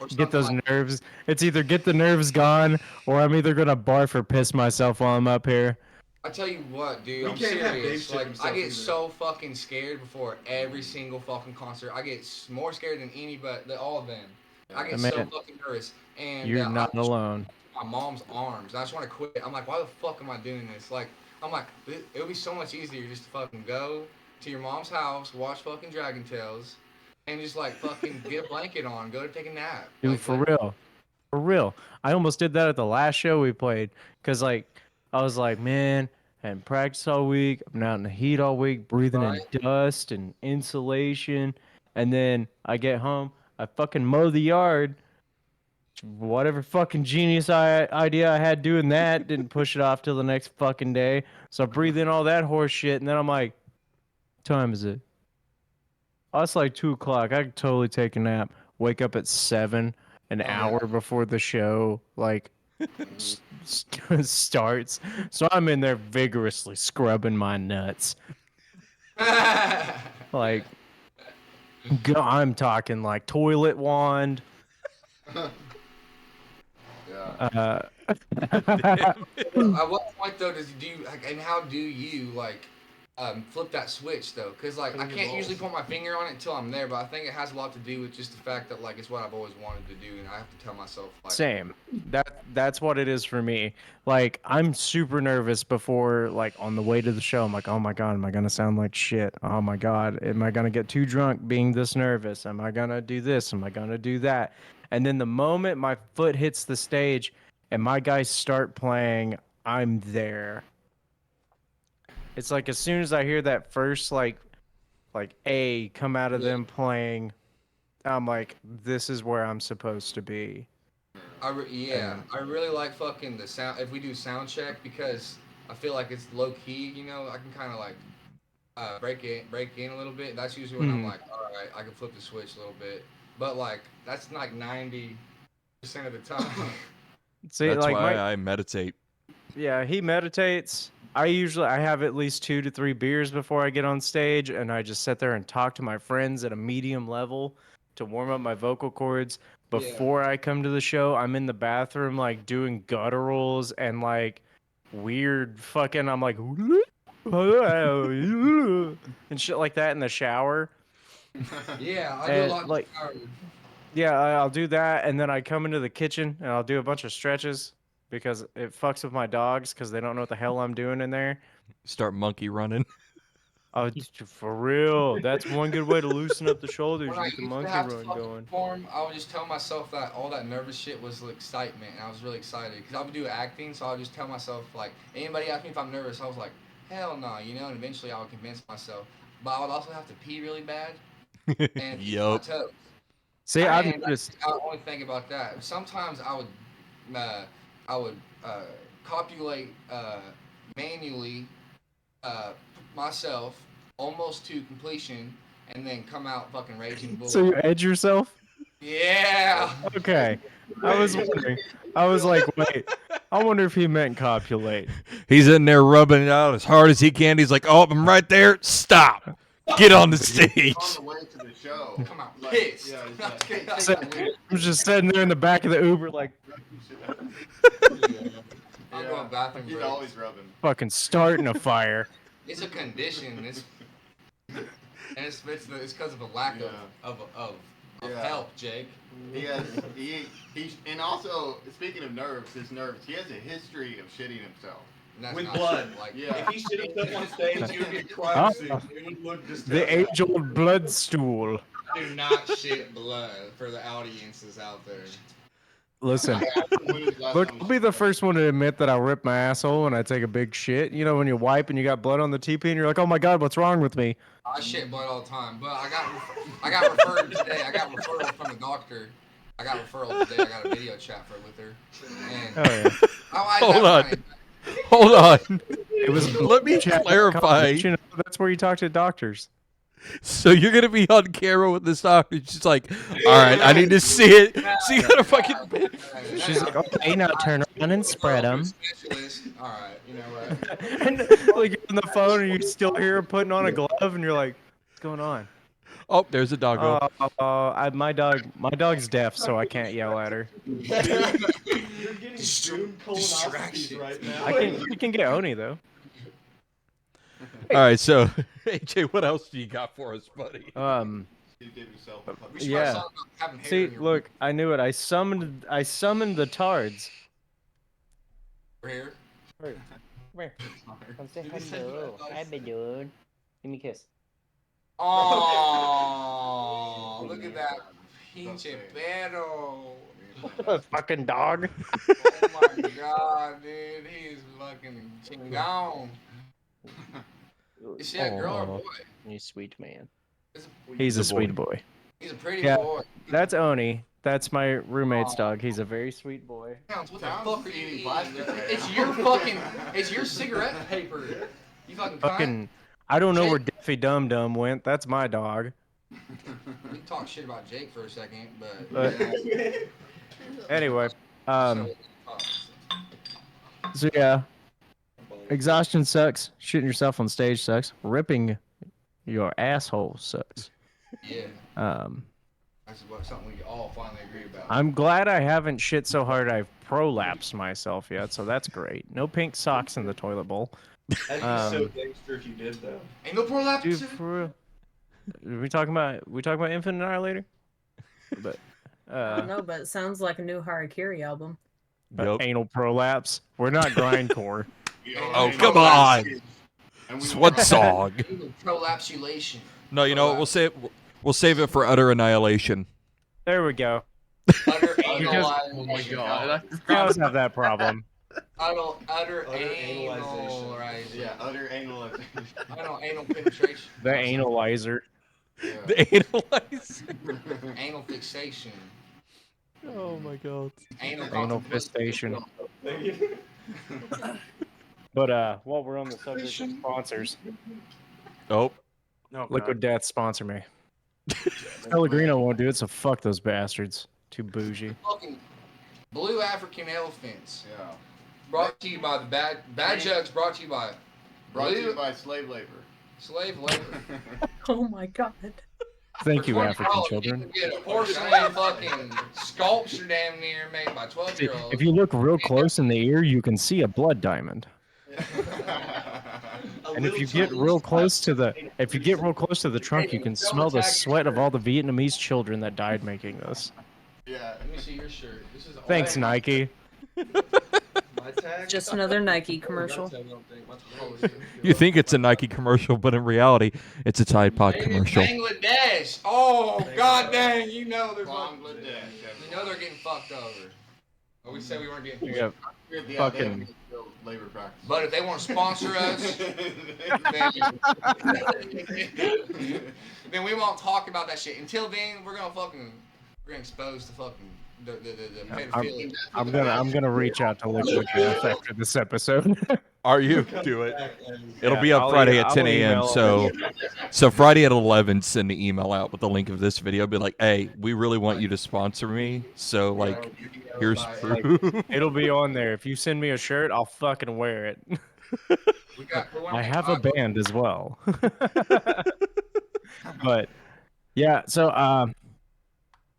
Or Get those something like- nerves. It's either get the nerves gone or I'm either gonna barf or piss myself while I'm up here. I tell you what, dude, We I'm can't have Dave serious. shit Like, himself I get either. so fucking scared before every single fucking concert. I get more scared than anybody, all of them. I get so Man, fucking nervous. And You're not I, alone. my mom's arms. I just want to quit. I'm like, why the fuck am I doing this? Like, I'm like, it would be so much easier just to fucking go to your mom's house, watch fucking Dragon Tales, and just like fucking get a blanket on, go to take a nap. Dude, Like, for real. For real. I almost did that at the last show we played. Because, like, I was like, man, I hadn't practiced all week. I'm out in the heat all week, breathing in dust and insulation. And then I get home, I fucking mow the yard. Whatever fucking genius idea I had doing that, didn't push it off till the next fucking day. So I breathe in all that horse shit. And then I'm like, what time is it? Oh, it's like 2 o'clock. I could totally take a nap. Wake up at 7, an hour before the show like starts. So I'm in there vigorously scrubbing my nuts. Like, I'm talking like toilet wand. Yeah. At what point though do you like, and how do you like flip that switch though? Because like I can't usually put my finger on it until I'm there, but I think it has a lot to do with just the fact that like it's what I've always wanted to do, and I have to tell myself like Same. That's what it is for me. Like, I'm super nervous before, like, on the way to the show. I'm like, oh my god, am I gonna sound like shit? Oh my god, am I gonna get too drunk being this nervous? Am I gonna do this? Am I gonna do that? And then the moment my foot hits the stage and my guys start playing, I'm there. It's like as soon as I hear that first like A come out of them playing, I'm like, this is where I'm supposed to be. I really like fucking the sound if we do sound check, because I feel like it's low key, you know. I can kind of like break in a little bit. That's usually when I'm like, all right, I can flip the switch a little bit. But like that's like 90% of the time. See, That's like why I meditate. Yeah, he meditates. I have at least 2 to 3 beers before I get on stage, and I just sit there and talk to my friends at a medium level to warm up my vocal cords. Before I come to the show, I'm in the bathroom like doing gutturals and like weird fucking, I'm like and shit like that in the shower. Yeah, I do a lot in the like, shower. yeah, I'll do that, and then I come into the kitchen and I'll do a bunch of stretches because it fucks with my dogs because they don't know what the hell I'm doing in there. Start monkey running. Oh, for real. That's one good way to loosen up the shoulders. When You I get the used to monkey have to run fucking going. perform, I would just tell myself that all that nervous shit was excitement, and I was really excited because I would do acting, so I would just tell myself like, anybody ask me if I'm nervous, I was like, hell no, you know. And eventually, I would convince myself, but I would also have to pee really bad and keep my toes. See, I've And noticed. I would only think about that. Sometimes I would copulate manually myself almost to completion, and then come out fucking raging bull. So you edge yourself? Yeah. Okay. I was wondering. I was like, wait. I wonder if he meant copulate. He's in there rubbing it out as hard as he can. He's like, oh, I'm right there. Stop. Get on the stage. On the way to the show. Come out pissed. So, I'm just sitting there in the back of the Uber like I'm going bathroom He's breaks. always rubbing. fucking starting a fire. It's a condition. And it's because of a lack of help, Jake. He and also speaking of nerves, his nerves. He has a history of shitting himself. That's With not blood. shit, like, Yeah. If he shit himself on stage, he would get crime scene. It would look disgusting. The age-old blood stool. do not shit blood for the audiences out there. Listen, look, I'll be the first one to admit that I rip my asshole when I take a big shit. You know, when you wipe and you got blood on the TP and you're like, oh my God, what's wrong with me? I shit blood all the time, but I got referred today. I got referral from the doctor. I got referral today. I got a video chat with her. And Hold on. It was Let me clarify. You know, that's where you talk to doctors. So you're gonna be on camera with this doctor. She's like, all right, I need to see it. So you gotta fucking. She's like, okay, now turn around and spread them. All right, you know what? And like you're on the phone and you still hear her putting on a glove and you're like, what's going on? Oh, there's a doggo. My dog's deaf, so I can't yell at her. You're getting colonoscopies right now. I can get Oni though. All right, so AJ, what else do you got for us, buddy? Yeah. See, look, I knew it. I summoned the tards. We're here. here. Come say hello. Hi, dude. Give me a kiss. Oh, look at that pinche perro. Fucking dog. Oh my god, dude, he's fucking chingon. Is she a girl or a boy? You sweet man. It's He's a sweet boy. He's a pretty Yeah. boy. That's Oni. That's my roommate's dog. He's a very sweet boy. What the fuck are you eating? plastic right It's now. your fucking, it's your cigarette paper. You fucking cunt. Fucking, I don't know where Daffy Dum Dum went. That's my dog. We can talk shit about Jake for a second, but. But- Anyway, so yeah, exhaustion sucks. Shooting yourself on stage sucks. Ripping your asshole sucks. Yeah, that's something we all finally agree about. I'm glad I haven't shit so hard I've prolapsed myself yet, so that's great. No pink socks in the toilet bowl. That'd be so gangster if you did though. Ain't no prolapse. Dude, for real. We talking about Infinite Annihilator? But I don't know, but it sounds like a new Harakiri album. Yep. anal prolapse. We're not grindcore. Oh, come on. It's one song. Prolapsulation. No, you know what? We'll save it for utter annihilation. There we go. Utter Because- Oh my god. Cows have that problem. utter analyzation. analyzation. Yeah, utter analyzation. Anal penetration. The analyzer. Yeah. The analyze. Anal fixation. Oh my god. Anal fistation. But while we're on the subject of sponsors, Oh. Liquid Death sponsor me. Pellegrino won't do it, so fuck those bastards. Too bougie. Fucking blue African elephants. Yeah. Brought to you by the bad jugs. Brought to you by Brought to blue you by slave labor. slave labor. Oh my god. Thank For you, $20, African you children. can get a porcelain fucking sculpture damn near made by 12-year-olds. If you look real close in the ear, you can see a blood diamond. And if you get real close to the trunk, you can smell the sweat of all the Vietnamese children that died making this. Yeah. Let me see your shirt. This is Thanks, Nike. My tag? Just another Nike commercial. You think it's a Nike commercial, but in reality, it's a Tide Pod Made in commercial. Bangladesh. Oh god dang! You know they're Bangladesh. You know they're getting fucked over. Well, we said we weren't getting. Yeah, Yeah, they fucking. have skilled labor practice. But if they want to sponsor us, then we won't talk about that shit. Until then, we're gonna expose the fucking the pedophilia. I'm gonna reach out to Liquid Death after this episode. Are you? Do it. It'll Yeah, be up I'll Friday e- at 10 I'll a.m. email So Friday at 11, send the email out with the link of this video. Be like, hey, we really want you to sponsor me. So like, here's proof. It'll be on there. If you send me a shirt, I'll fucking wear it. I have a band as well. But yeah, so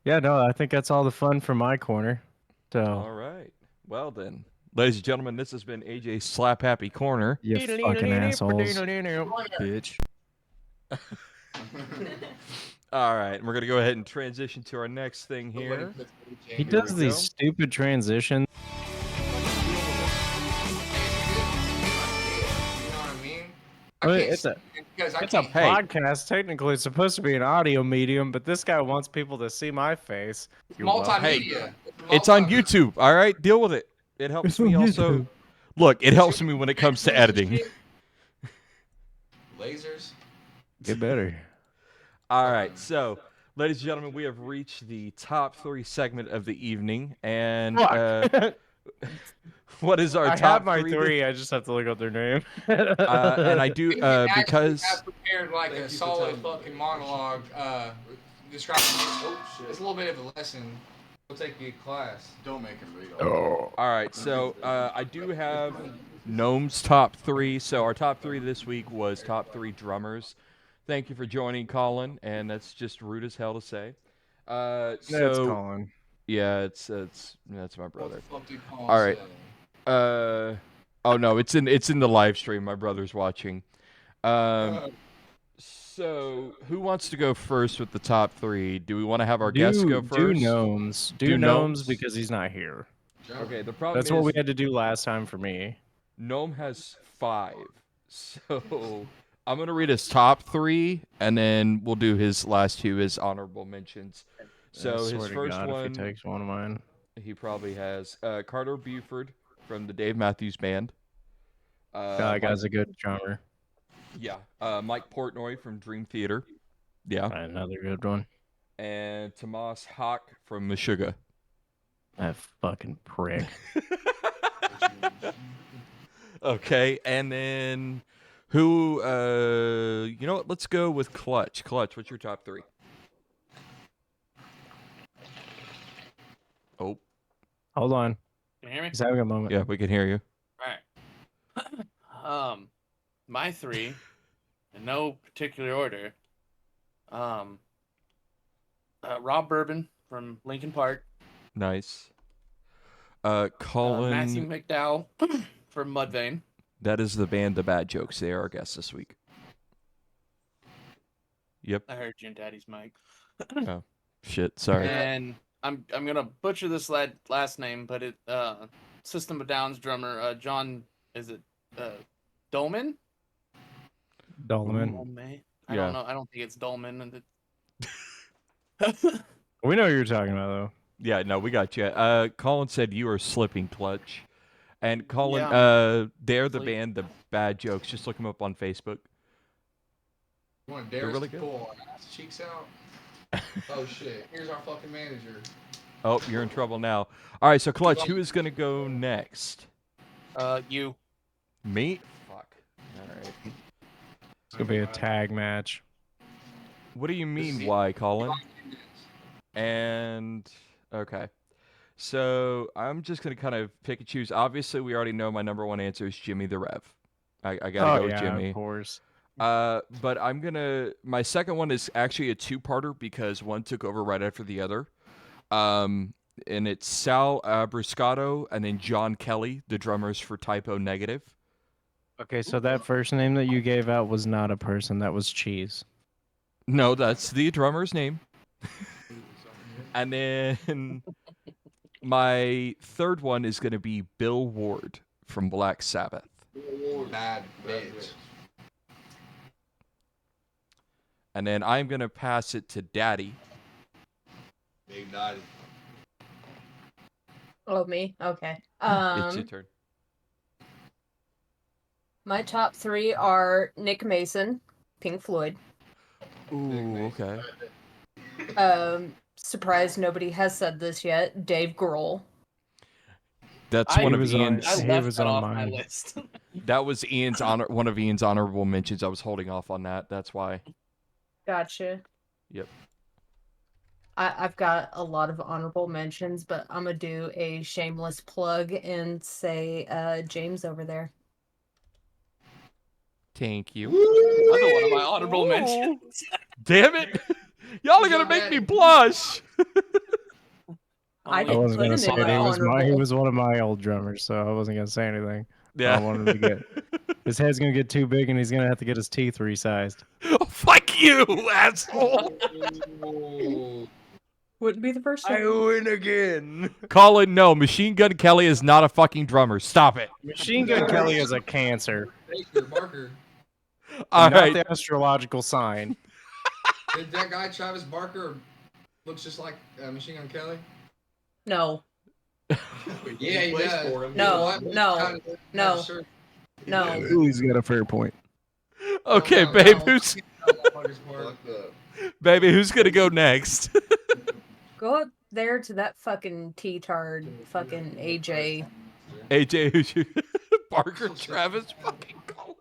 yeah, no, I think that's all the fun from my corner. So All right. Well then, ladies and gentlemen, this has been AJ's Slap Happy Corner. you fucking assholes, bitch. All right, and we're gonna go ahead and transition to our next thing here. He does these stupid transitions. Well, it's a podcast. Technically, it's supposed to be an audio medium, but this guy wants people to see my face. You're welcome. Multimedia. It's on YouTube. All right, deal with it. It helps me also. Look, it helps me when it comes to editing. Lasers. Get better. All right, so, ladies and gentlemen, we have reached the top 3 segment of the evening, and what is our I top have my 3? three. I just have to look up their name. And I do because I prepared like a solid fucking monologue. Describing this. Oh shit! It's a little bit of a lesson. We'll take you to class. Don't make him read all right, so I do have Gnome's top 3. So our top 3 this week was top 3 drummers. Thank you for joining, Colin, and that's just rude as hell to say. That's Colin. Yeah, that's my brother. What the fuck did Colin All right. say? Oh no, it's in the live stream. My brother's watching. So who wants to go first with the top 3? Do we want to have our guests go first? Do Gnomes. Do Gnomes because he's not here. Okay. The problem That's is what we had to do last time for me. Gnome has 5. So I'm going to read his top 3, and then we'll do his last 2 as honorable mentions. So I his swear to first God, one, if he takes one of mine. he probably has Carter Buford from the Dave Matthews Band. That guy's a good drummer. Yeah. Mike Portnoy from Dream Theater. Yeah. Another good one. And Tomas Hawk from Meshuggah. That fucking prick. Okay, and then who? You know what? Let's go with Kl7ch. Kl7ch, what's your top 3? Oh, Hold on. Can you hear me? He's having a moment. yeah, we can hear you. All right. My 3, in no particular order. Rob Bourbon from Linkin Park. Nice. Matthew Colin, McDowell from Mudvayne. that is the band The Bad Jokes. They are our guests this week. Yep. I heard you and Daddy's mic. Oh, shit. Sorry. And I'm gonna butcher this last name, but it System of Down's drummer John, is it Dolman? Dolman. Dolman. I Yeah. don't know. I don't think it's Dolman. And We know what you're talking about, though. Yeah, no, we got you. Colin said you are slipping, Kl7ch. And Colin, Yeah. they're the Sleep. band The Bad Jokes. Just look them up on Facebook. You want They're Darius really to good. pull our ass cheeks out? Oh shit! Here's our fucking manager. Oh, you're in trouble now. All right, so Kl7ch, who is going to go next? you. Me? Fuck. All right. It's gonna be a tag match. What do you mean, why, Colin? And, okay. So, I'm just going to kind of pick and choose. Obviously, we already know my number 1 answer is Jimmy the Rev. I got to go with Jimmy. Of course. But I'm going to... My second one is actually a 2-parter because one took over right after the other. And it's Sal Bruscato and then John Kelly, the drummers for Typo Negative. Okay, so that first name that you gave out was not a person. That was Cheese. No, that's the drummer's name. And then my third one is going to be Bill Ward from Black Sabbath. Bad bitch. And then I'm going to pass it to Daddi. Big Daddy. Oh, me? Okay. It's your turn. My top 3 are Nick Mason, Pink Floyd. Ooh, okay. Surprised nobody has said this yet. Dave Grohl. That's I one of was on- Ian's. I He left was that on off my mine. list. That was Ian's one of Ian's honorable mentions. I was holding off on that. That's why. Gotcha. Yep. I've got a lot of honorable mentions, but I'm gonna do a shameless plug and say James over there. Thank you. Another one of my honorable mentions. Damn it! Y'all are gonna make me blush. I I didn't wasn't put gonna him say in it. my He was honorable. one of my old drummers, so I wasn't gonna say anything. Yeah. I wanted him to get his head's gonna get too big, and he's gonna have to get his teeth resized. Oh, fuck you, asshole. Wouldn't be the first time. win again. Colin, no. Machine Gun Kelly is not a fucking drummer. Stop it. Machine Gun Kelly is a cancer, Baker, Barker. All not right. the astrological sign. Did that guy Travis Barker looks just like Machine Gun Kelly? No, Yeah, he plays does. for him. No, What? no, Kinda- no. kinda shirt. no. Ooh, he's got a fair point. Okay, No, babe. no. Who's Motherfucker's part. baby? Who's gonna go next? Go up there to that fucking T-tard, fucking AJ. AJ, who's your Barker, Travis, fucking Colin.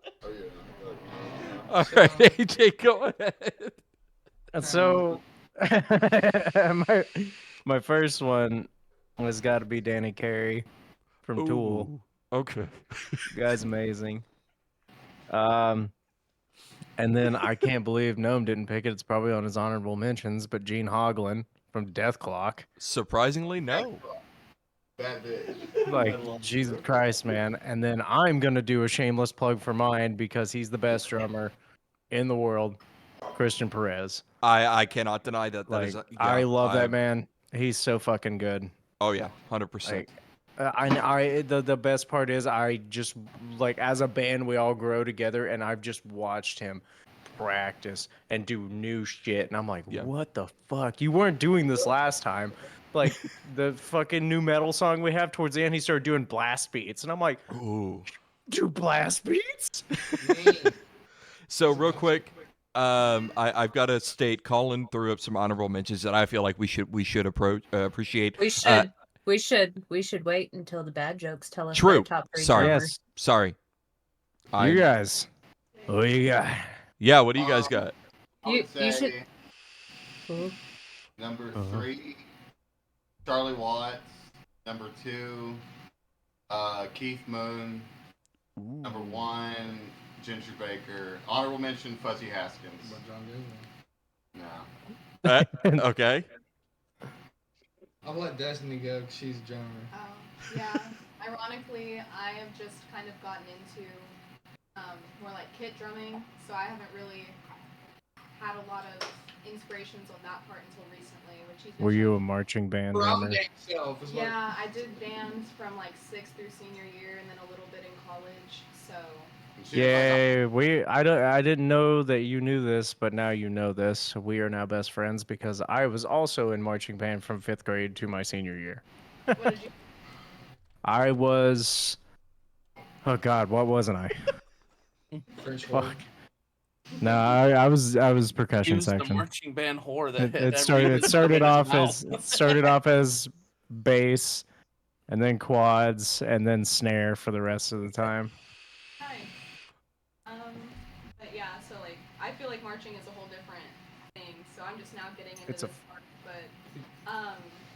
All right, AJ, go ahead. And so, my first one has got to be Danny Carey from Tool. Ooh, okay. Guy's amazing. And then I can't believe Gnome didn't pick it. It's probably on his honorable mentions, but Gene Hoglan from Death Clock. Surprisingly, no. Bad bitch. Like, Jesus Christ, man. And then I'm going to do a shameless plug for mine because he's the best drummer in the world, Christian Perez. I cannot deny that. That Like, is. I love that man. He's so fucking good. Oh yeah, 100%. Like, The best part is I just like as a band we all grow together, and I've just watched him practice and do new shit, and I'm like, Yeah. what the fuck? You weren't doing this last time. Like the fucking new metal song we have towards the end, he started doing blast beats, and I'm like, Ooh. do blast beats? So real quick, I've got to state Colin threw up some honorable mentions that I feel like we should appreciate. We should wait until the bad jokes tell us True. their top 3 Sorry. drummers. Yes. Sorry. You guys. What do you got? Yeah, what do you guys got? I would You say should. number 3, Charlie Watts. Number 2, Keith Moon. Number 1, Ginger Baker. Honorable mention, Fuzzy Haskins. No. Okay. I'll let Destiny go because she's a drummer. Yeah. Ironically, I have just kind of gotten into more like kit drumming, so I haven't really had a lot of inspirations on that part until recently. Which he's been Were you showing- a marching band drummer? Yeah, I did bands from like 6th through senior year, and then a little bit in college. So. Yay! I didn't know that you knew this, but now you know this. We are now best friends because I was also in marching band from 5th grade to my senior year. What did you? I was. Oh God, what wasn't I? French Fuck. No, I was He percussion was the section. marching band whore that It started off as bass, and then quads, and then snare for the rest of the time. Nice. But yeah, so like I feel like marching is a whole different thing. So I'm just now getting into It's a this part. But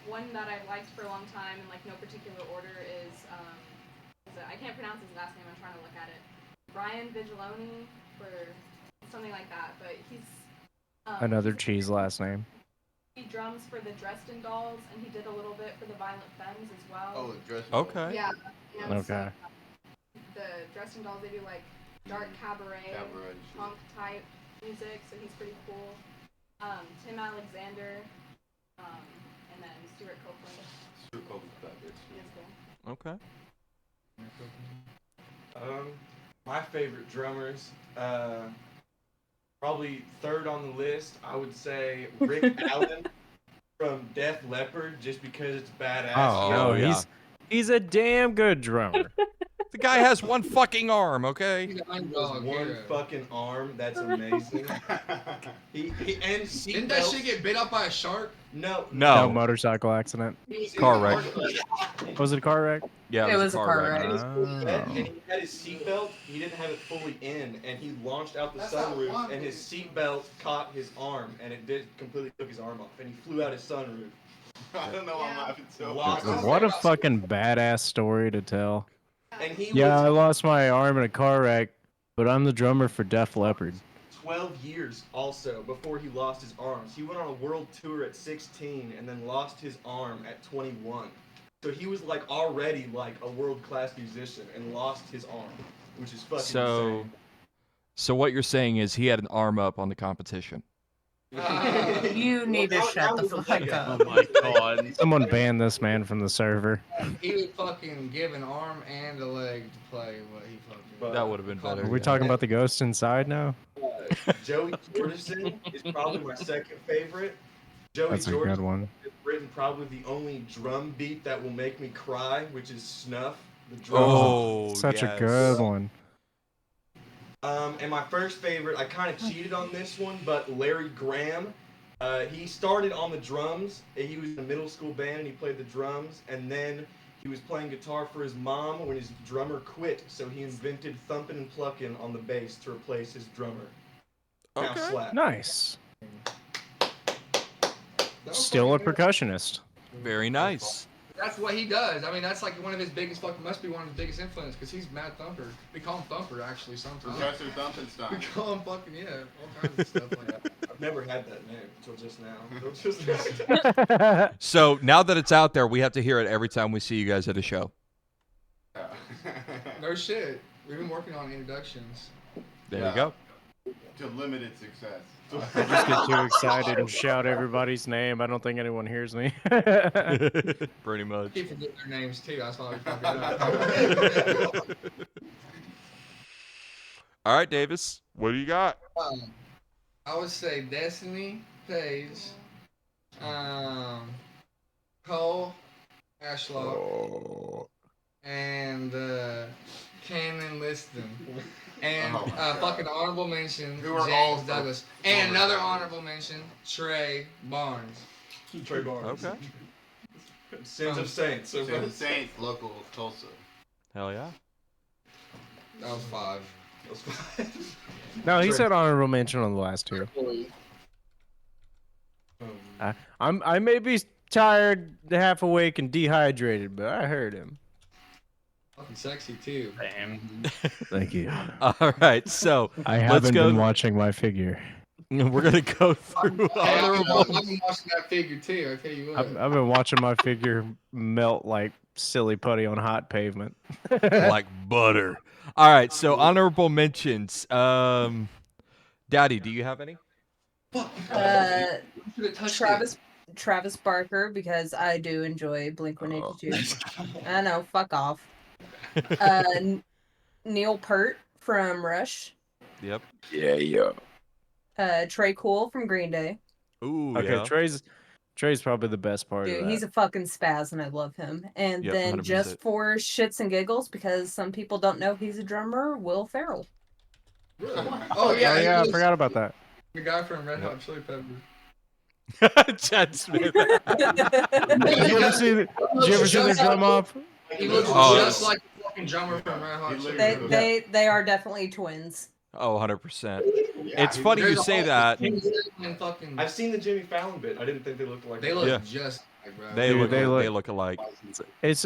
one that I've liked for a long time in like no particular order is I can't pronounce his last name. I'm trying to look at it. Brian Vigiloni or something like that. But he's Another cheese last name. He drums for the Dresden Dolls, and he did a little bit for the Violent Femmes as well. Oh, Dresden. Okay. Yeah. And Okay. So, the Dresden Dolls, they do like dark cabaret, punk type music, so he's pretty cool. Tim Alexander, and then Stuart Copeland. Stuart Copeland's that bitch. He is cool. Okay. My favorite drummers, probably third on the list, I would say Rick Allen from Def Leppard, just because it's badass. Oh, no, yeah. he's a damn good drummer. The guy has one fucking arm, okay? He's an He has underdog one hero. fucking arm. That's amazing. he and Didn't that shit get bit up by a shark? No. No No. motorcycle accident. Car wreck. Was it a car wreck? Yeah, It was a car wreck. And he had his seatbelt. He didn't have it fully in, and he launched out the That's not sunroof, fun, and his seatbelt caught his arm, and it completely took his arm off, and he flew out his sunroof. I don't know why I'm laughing so Lost hard. his- What a fucking badass story to tell. And he Yeah, I was lost my arm in a car wreck, but I'm the drummer for Def Leppard. 12 years also before he lost his arms. He went on a world tour at 16 and then lost his arm at 21. So he was like already like a world-class musician and lost his arm, which is fucking insane. So what you're saying is he had an arm up on the competition. You need to shut the fuck up. Oh my god. Someone banned this man from the server. He would fucking give an arm and a leg to play what he fucking. That would have been better. Are we talking about the ghost inside now? Joey Jordison is probably my second favorite. Joey That's a good Jordison one. has written probably the only drum beat that will make me cry, which is Snuff. The drum. Oh, Such yes. a good one. And my first favorite, I kind of cheated on this one, but Larry Graham. He started on the drums. He was in a middle school band and he played the drums. And then he was playing guitar for his mom when his drummer quit. So he invented thumping and plucking on the bass to replace his drummer. Now Okay. slap. Nice. That was Still a fucking good. percussionist. Very nice. That's what he does. I mean, that's like one of his biggest fucking must be one of his biggest influences because he's Mad Thumper. We call him Thumper actually sometimes. Professor We Thumpenstein. call him fucking all kinds of stuff like that. I've never had that name until just now. So now that it's out there, we have to hear it every time we see you guys at a show. No shit. We've been working on introductions. There you go. To limited success. I just get too excited and shout everybody's name. I don't think anyone hears me. Pretty much. Keep forgetting their names too. That's why we fucking up. All right, Davis. What do you got? I would say Destiny, Paige, Cole, Ashlock, and Cannon Liston. And fucking honorable mention, Who are all James Douglas. And another honorable mention, Trey Barnes. Trey Barnes. Okay. Sins of Saints. So Sins of Saints, local Tulsa. Hell yeah. That was 5. No, he said honorable mention on the last two. I may be tired, half awake, and dehydrated, but I heard him. Fucking sexy too. Thank you. All right, so I let's haven't go. been watching my figure. We're gonna go through honorable. I've been watching that figure too. I tell you what. I've been watching my figure melt like silly putty on hot pavement. Like butter. All right, so honorable mentions. Daddy, do you have any? Travis Barker, because I do enjoy Blink-182. I know, fuck off. Neil Peart from Rush. Yep. Trey Cool from Green Day. Ooh, Okay, yeah. Trey's probably the best part Dude, of that. he's a fucking spaz and I love him. And Yep, then 100%. just for shits and giggles, because some people don't know he's a drummer, Will Ferrell. Oh yeah, Oh yeah, I he was forgot about that. the guy from Red Hot Chili Peppers. Chad Smith. Did you ever see the drum off? He looks Oh, just like the fucking drummer from Red Hot Chili Peppers. They are definitely twins. Oh, 100%. It's funny you There's a say whole that. fucking- I've seen the Jimmy Fallon bit. I didn't think they looked like They that. look Yeah. just like, bro. They Dude, look alike. It's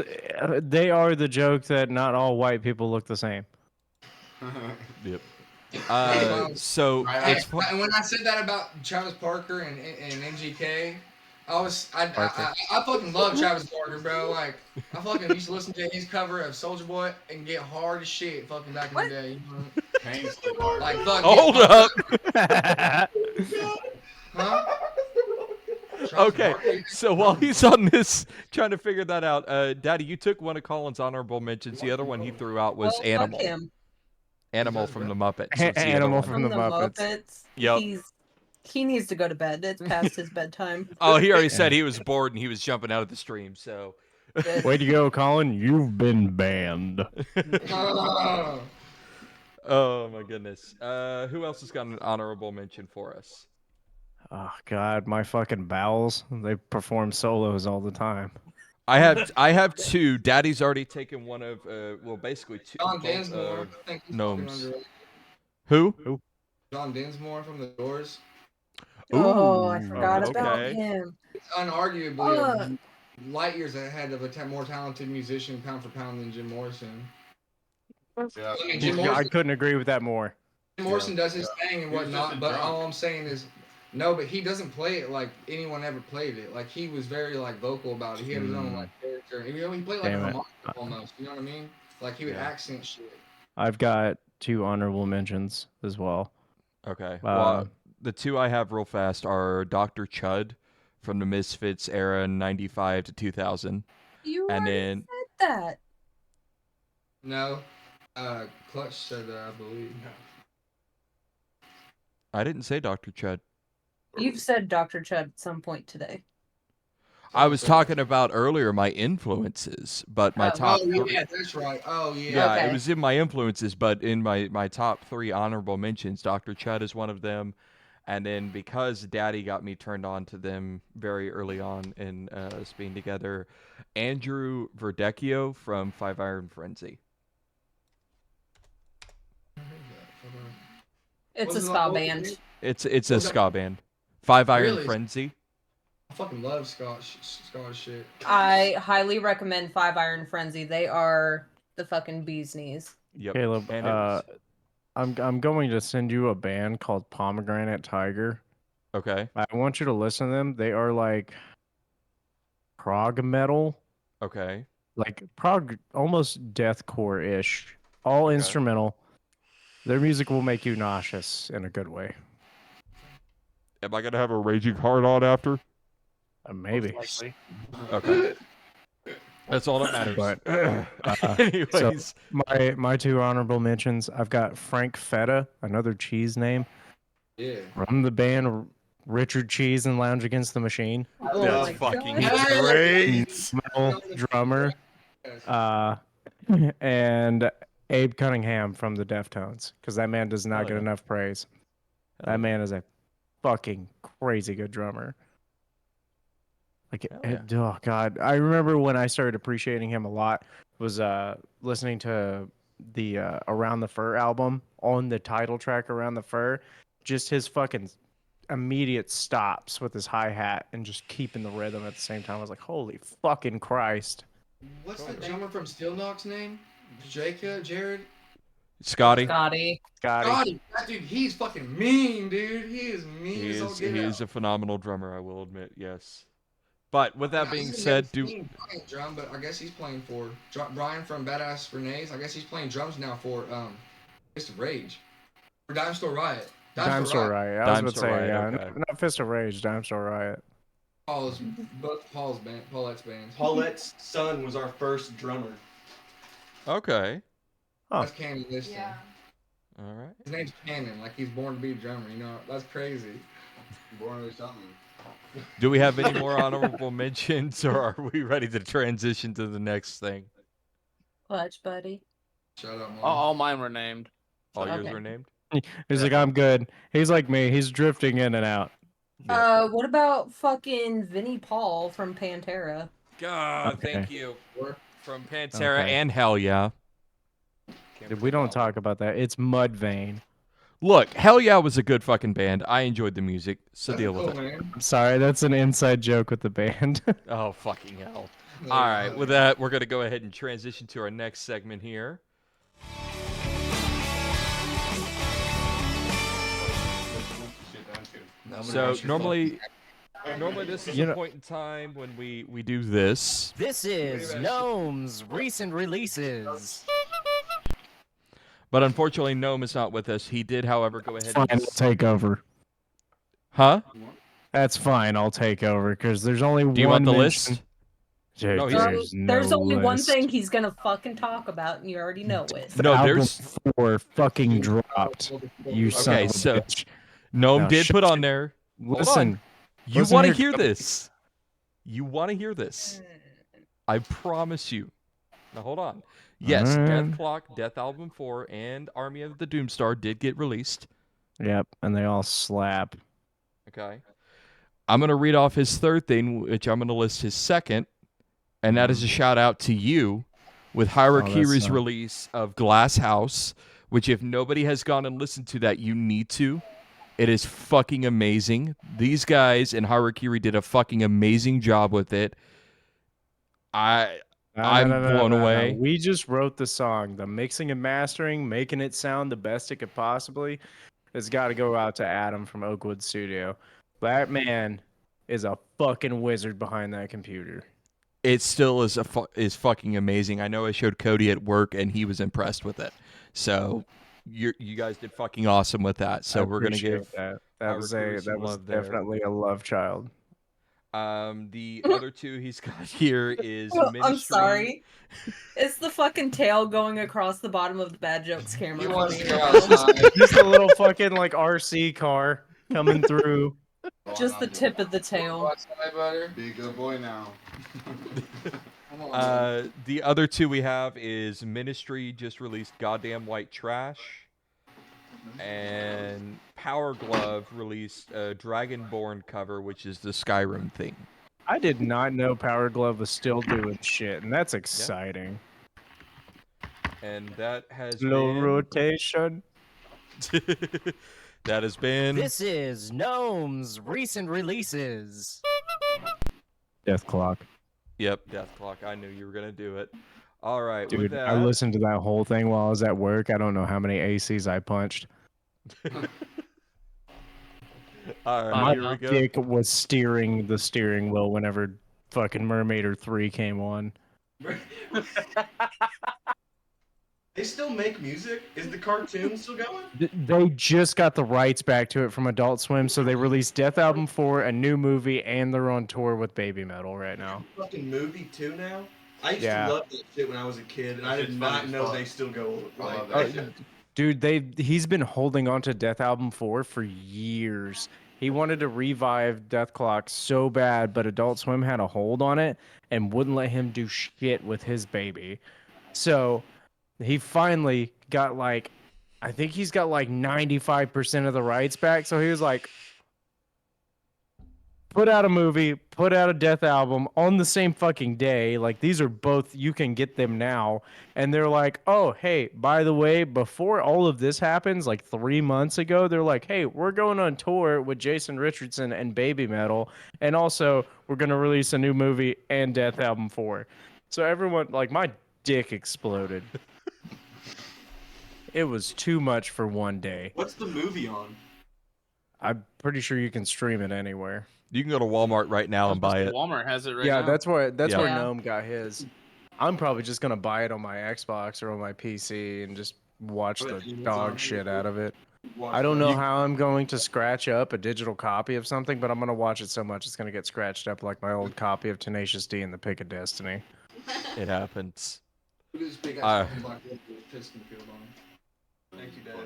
they are the joke that not all white people look the same. Yep. So it's fun. And when I said that about Travis Parker and MGK, I fucking love Travis Parker, bro. Like I fucking used to listen to his cover of Soulja Boy and get hard as shit fucking back in the day. You know? Painfully hard. Like fuck. Hold up. Huh? Okay, so while he's on this, trying to figure that out, Daddy, you took one of Colin's honorable mentions. The other one he threw out was Well, Animal. Fuck him. Animal from the Muppets. was the other Animal one. from the Muppets. Yep. He needs to go to bed. It's past his bedtime. Oh, he already said he was bored and he was jumping out of the stream. So. Good. Way to go, Colin. You've been banned. Oh my goodness. Who else has got an honorable mention for us? Oh God, my fucking bowels. They perform solos all the time. I have two. Daddy's already taken one of basically two. John Dinsmore. I think he's gnomes. fucking underrated. Who? John Dinsmore from The Doors. Oh, I Ooh, forgot about okay. him. It's unarguably light years ahead of a more talented musician pound for pound than Jim Morrison. Yeah. I mean, Jim I Morrison, couldn't agree with that more. Jim Morrison does his thing and He was just whatnot, a but drunk. all I'm saying is, no, but he doesn't play it like anyone ever played it. Like he was very like vocal about it. He had his own like character. You know, he played like Damn a it. harmonica almost. You know what I mean? Like he would Yeah. accent shit. I've got two honorable mentions as well. Okay. Well, Uh, the two I have real fast are Dr. Chud from the Misfits era, 95 to 2000. You And already then- said that. No, Kl7ch said that, I believe. I didn't say Dr. Chud. You've said Dr. Chud at some point today. I was talking about earlier my influences, but my top. Oh yeah, that's right. Oh yeah. Yeah, Okay. it was in my influences, but in my top three honorable mentions, Dr. Chud is one of them. And then because Daddy got me turned on to them very early on in us being together, Andrew Verdecchio from Five Iron Frenzy. It's a Wasn't ska that- band. It's a Was that- ska band. Five Iron Really? Frenzy. I fucking love Scottish shit. I highly recommend Five Iron Frenzy. They are the fucking bee's knees. Yep. Caleb, And it was- I'm going to send you a band called Pomegranate Tiger. okay. I want you to listen to them. They are like prog metal, Okay. like prog, almost deathcore-ish, all instrumental. Their music will make you nauseous in a good way. Am I gonna have a raging hard on after? Maybe. Most likely. Okay. That's all that matters. But Anyways, so my two honorable mentions. I've got Frank Feta, another cheese name, Yeah. from the band Richard Cheese and Lounge Against the Machine. Oh that's my fucking God. great. Metal drummer. And Abe Cunningham from the Deftones, because that man does not Oh, get yeah. enough praise. Hell That man is a fucking crazy good drummer. Like, Hell yeah. oh god, I remember when I started appreciating him a lot was listening to the Around the Fur album. On the title track Around the Fur, just his fucking immediate stops with his hi-hat and just keeping the rhythm at the same time. I was like, holy fucking Christ. What's the drummer from Steel Knock's name? Jared? Scotty. Scotty. Scotty. That dude, he's fucking mean, dude. He is mean He as all is, get he out. is a phenomenal drummer, I will admit, yes. But with that I being haven't said, never seen Brian drum, but I guess he's playing for Brian from Badass Renee's. I guess he's playing drums now for Fist of Rage or Dime Store Riot. Dime Store Riot. I was Dime about to Store say, Riot, yeah, okay. not Fist of Rage, Dime Store Riot. Both Paulette's bands. Paulette's son was our first drummer. Okay. Huh. That's canon this Yeah. All right. His name's Cannon, like he's born to be a drummer. You know, that's crazy. Born to be something. Do we have any more honorable mentions, or are we ready to transition to the next thing? Clutch, buddy. Shut up, Mom. All mine were named. All yours Okay. were named? He's like, I'm good. He's like me. He's drifting in and out. What about fucking Vinnie Paul from Pantera? God, Okay. thank you. From Pantera Okay. and Hell Yeah. Dude, we don't talk about that. It's Mudvayne. Look, Hell Yeah was a good fucking band. I enjoyed the music, so That's deal cool, with it. man. I'm sorry, that's an inside joke with the band. Oh, fucking hell. All right, with that, we're going to go ahead and transition to our next segment here. So normally this is a point in time when we do this. This is Gnome's recent releases. But unfortunately, Gnome is not with us. He did, however, go ahead Fine, and... I'll take over. Huh? That's fine, I'll take over, because there's only one Do you want the mention- list? Dude, No, There's no only one list. thing he's gonna fucking talk about, and you already know it. No, Album there's... 4 fucking dropped. You son Okay, of a so bitch. Gnome Now, did shut put on there... Hold Listen. on. You listen want to here, hear this. You want to hear this. I promise you. Now, hold on. Yes, Alright. Death Clock, Death Album 4, and Army of the Doomstar did get released. Yep, and they all slap. Okay. I'm going to read off his third thing, which I'm going to list his second, and that is a shout out to you with Harakiri's not- release of Glass House, which if nobody has gone and listened to that, you need to. It is fucking amazing. These guys and Harakiri did a fucking amazing job with it. I'm blown away. We just wrote the song. The mixing and mastering, making it sound the best it could possibly, has got to go out to Adam from Oakwood Studio. That man is a fucking wizard behind that computer. It still is is fucking amazing. I know I showed Cody at work and he was impressed with it. So you guys did fucking awesome with that. So we're gonna give that. That was love there. definitely a love child. The other two he's got here is Ministry. I'm sorry. It's the fucking tail going across the bottom of the Bad Jokes camera. He for wants me. to go outside. Just a little fucking like RC car coming through. Just the tip of the tail. Outside, butter. Be a good boy now. Come on, The other two we have is Ministry just released Goddamn White Trash, and Power Glove released a Dragonborn cover, which is the Skyrim thing. I did not know Power Glove was still doing shit, and that's exciting. And that has Slow been... rotation. That has been... This is Gnome's recent releases. Death Clock. Yep, Death Clock. I knew you were going to do it. All right, with Dude, that... I listened to that whole thing while I was at work. I don't know how many ACs I punched. All right, My here we go. dick was steering the steering wheel whenever fucking Mermaider 3 came on. They still make music? Is the cartoon still going? They just got the rights back to it from Adult Swim, so they released Death Album 4, a new movie, and they're on tour with Baby Metal right now. Fucking movie too now? I used Yeah. to love that shit when I was a kid, and I did not know they still go like that shit. Dude, he's been holding on to Death Album 4 for years. He wanted to revive Death Clock so bad, but Adult Swim had a hold on it and wouldn't let him do shit with his baby. So he finally got like, I think he's got like 95% of the rights back. So he was like, put out a movie, put out a Death album on the same fucking day. Like, these are both, you can get them now. And they're like, oh, hey, by the way, before all of this happens, like 3 months ago, they're like, hey, we're going on tour with Jason Richardson and Baby Metal. And also, we're going to release a new movie and Death Album 4. So everyone, like, my dick exploded. It was too much for one day. What's the movie on? I'm pretty sure you can stream it anywhere. You can go to Walmart right now and buy it. Walmart has it right Yeah, now. that's where Yeah. Gnome got his. I'm probably just gonna buy it on my Xbox or on my PC and just watch the dog shit out of it. I don't know how I'm going to scratch up a digital copy of something, but I'm gonna watch it so much it's gonna get scratched up like my old copy of Tenacious D and the Pick of Destiny. It happens. Look at this big Uh, ass fucking black wood with piston field on it. Thank you, Dave.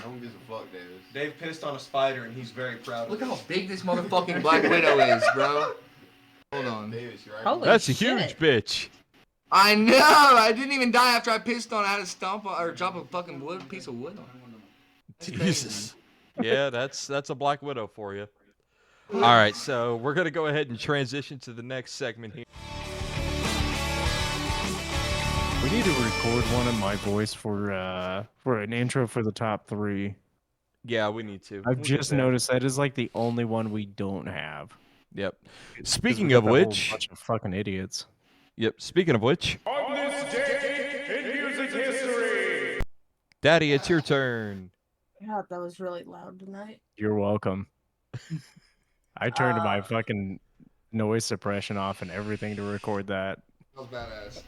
No one gives a fuck, Davis. Dave pissed on a spider, and he's very proud of Look it. how big this motherfucking Black Widow is, bro. Hold on. Davis, you're right. Holy That's a shit. huge bitch. I know! I didn't even die after I pissed on it. I had to stomp on, or drop a fucking piece of wood on it. Jesus. Yeah, that's a Black Widow for you. All right, so we're gonna go ahead and transition to the next segment here. We need to record one in my voice for an intro for the top 3. Yeah, we need to. I've We'll get just there. noticed that is like the only one we don't have. Yep. 'Cause Speaking we got of that whole which, bunch of fucking idiots. yep. Speaking of which, On this day in music history. Daddy, it's your turn. God, that was really loud tonight. You're welcome. I turned my Uh, fucking noise suppression off and everything to record that. That was badass.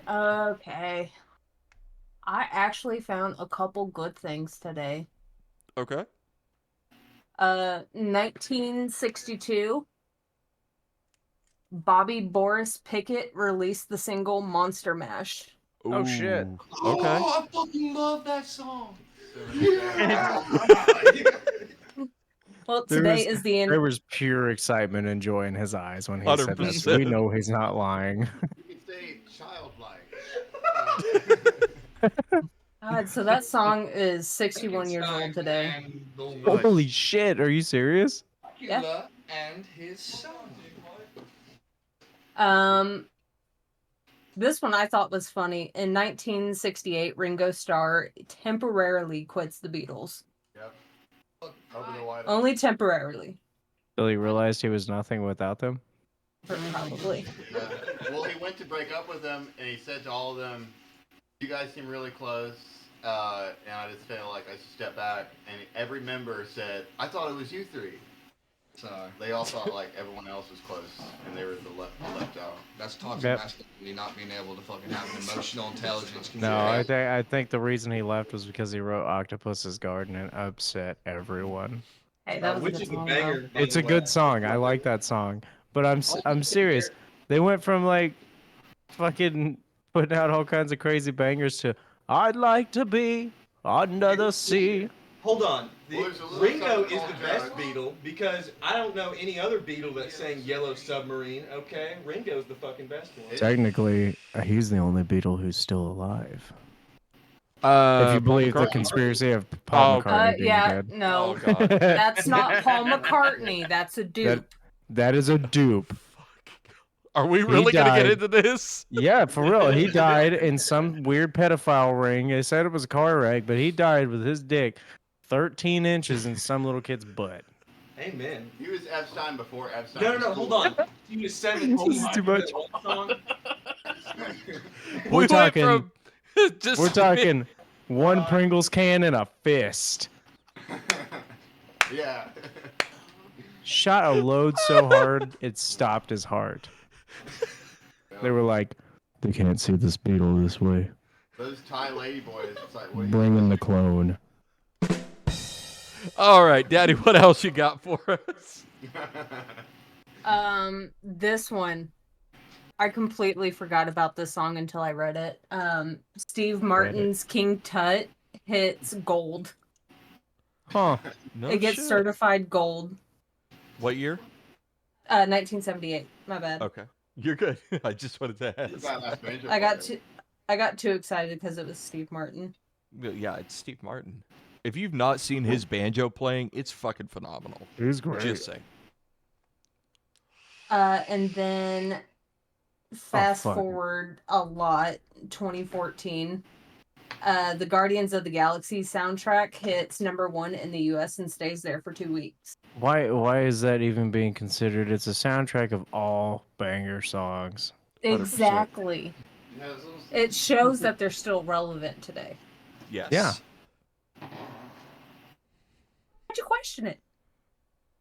Okay. I actually found a couple good things today. Okay. 1962, Bobby Boris Pickett released the single Monster Mash. Oh, shit. Ooh, Okay. Oh, I fucking love that song. Well, There today was- is the There was pure excitement and joy in his eyes when he said this. 100%. We know he's not lying. You can say childlike. God, so that song is 61 years old today. And the Holy shit, are you serious? Dracula and his son. This one I thought was funny. In 1968, Ringo Starr temporarily quits the Beatles. Yep. Open the wide. Only temporarily, Till he realized he was nothing without them? probably. Well, he went to break up with them, and he said to all of them, "You guys seem really close." And I just feel like I should step back. And every member said, "I thought it was you three." So They all thought like everyone else was close, and they were the left out. that's toxic Yep. masculinity, not being able to fucking have an emotional intelligence. No, I think the reason he left was because he wrote Octopus's Garden and upset everyone. Hey, that was a Which good is a song, banger. though. by It's the a way. good song. I like that song. But I'm serious. They went from like fucking putting out all kinds of crazy bangers to I'd like to be under the sea. Hold on. Well, there's a little Ringo something is the called best Joe. Beatle because I don't know any other Beatle that sang Yellow Submarine, okay? Ringo's the fucking best one. Technically, he's the only Beatle who's still alive. If If you believe the conspiracy of Paul Oh, McCartney being Yeah, dead. no. Oh god. That's not Paul McCartney. That's a dude. That is a dupe. Are we really gonna get died. into this? Yeah, for real. He died in some weird pedophile ring. They said it was a car wreck, but he died with his dick 13 inches in some little kid's butt. Amen. He was Epstein before Epstein. No, was hold cool. on. He was 17. This is too much. Song. We We're went talking. from just We're talking one Pringles can and a fist. Yeah. Shot a load so hard it stopped his heart. They were like, They can't see this beetle this way. Those Thai lady boys. It's like, what Bring in the clone. All right, Daddy, what else you got for us? This one. I completely forgot about this song until I read it. Steve Martin's King Tut hits gold. Huh. No It gets shit. certified gold. What year? 1978. My bad. Okay. You're good. I just wanted to ask. I got too excited because it was Steve Martin. Yeah, it's Steve Martin. If you've not seen his banjo playing, it's fucking phenomenal. He's great. Just saying. And then fast fuck. forward a lot, 2014. The Guardians of the Galaxy soundtrack hits #1 in the US and stays there for 2 weeks. Why is that even being considered? It's a soundtrack of all banger songs. 100%. Exactly. It shows that they're still relevant today. Yes. Yeah. Why'd you question it?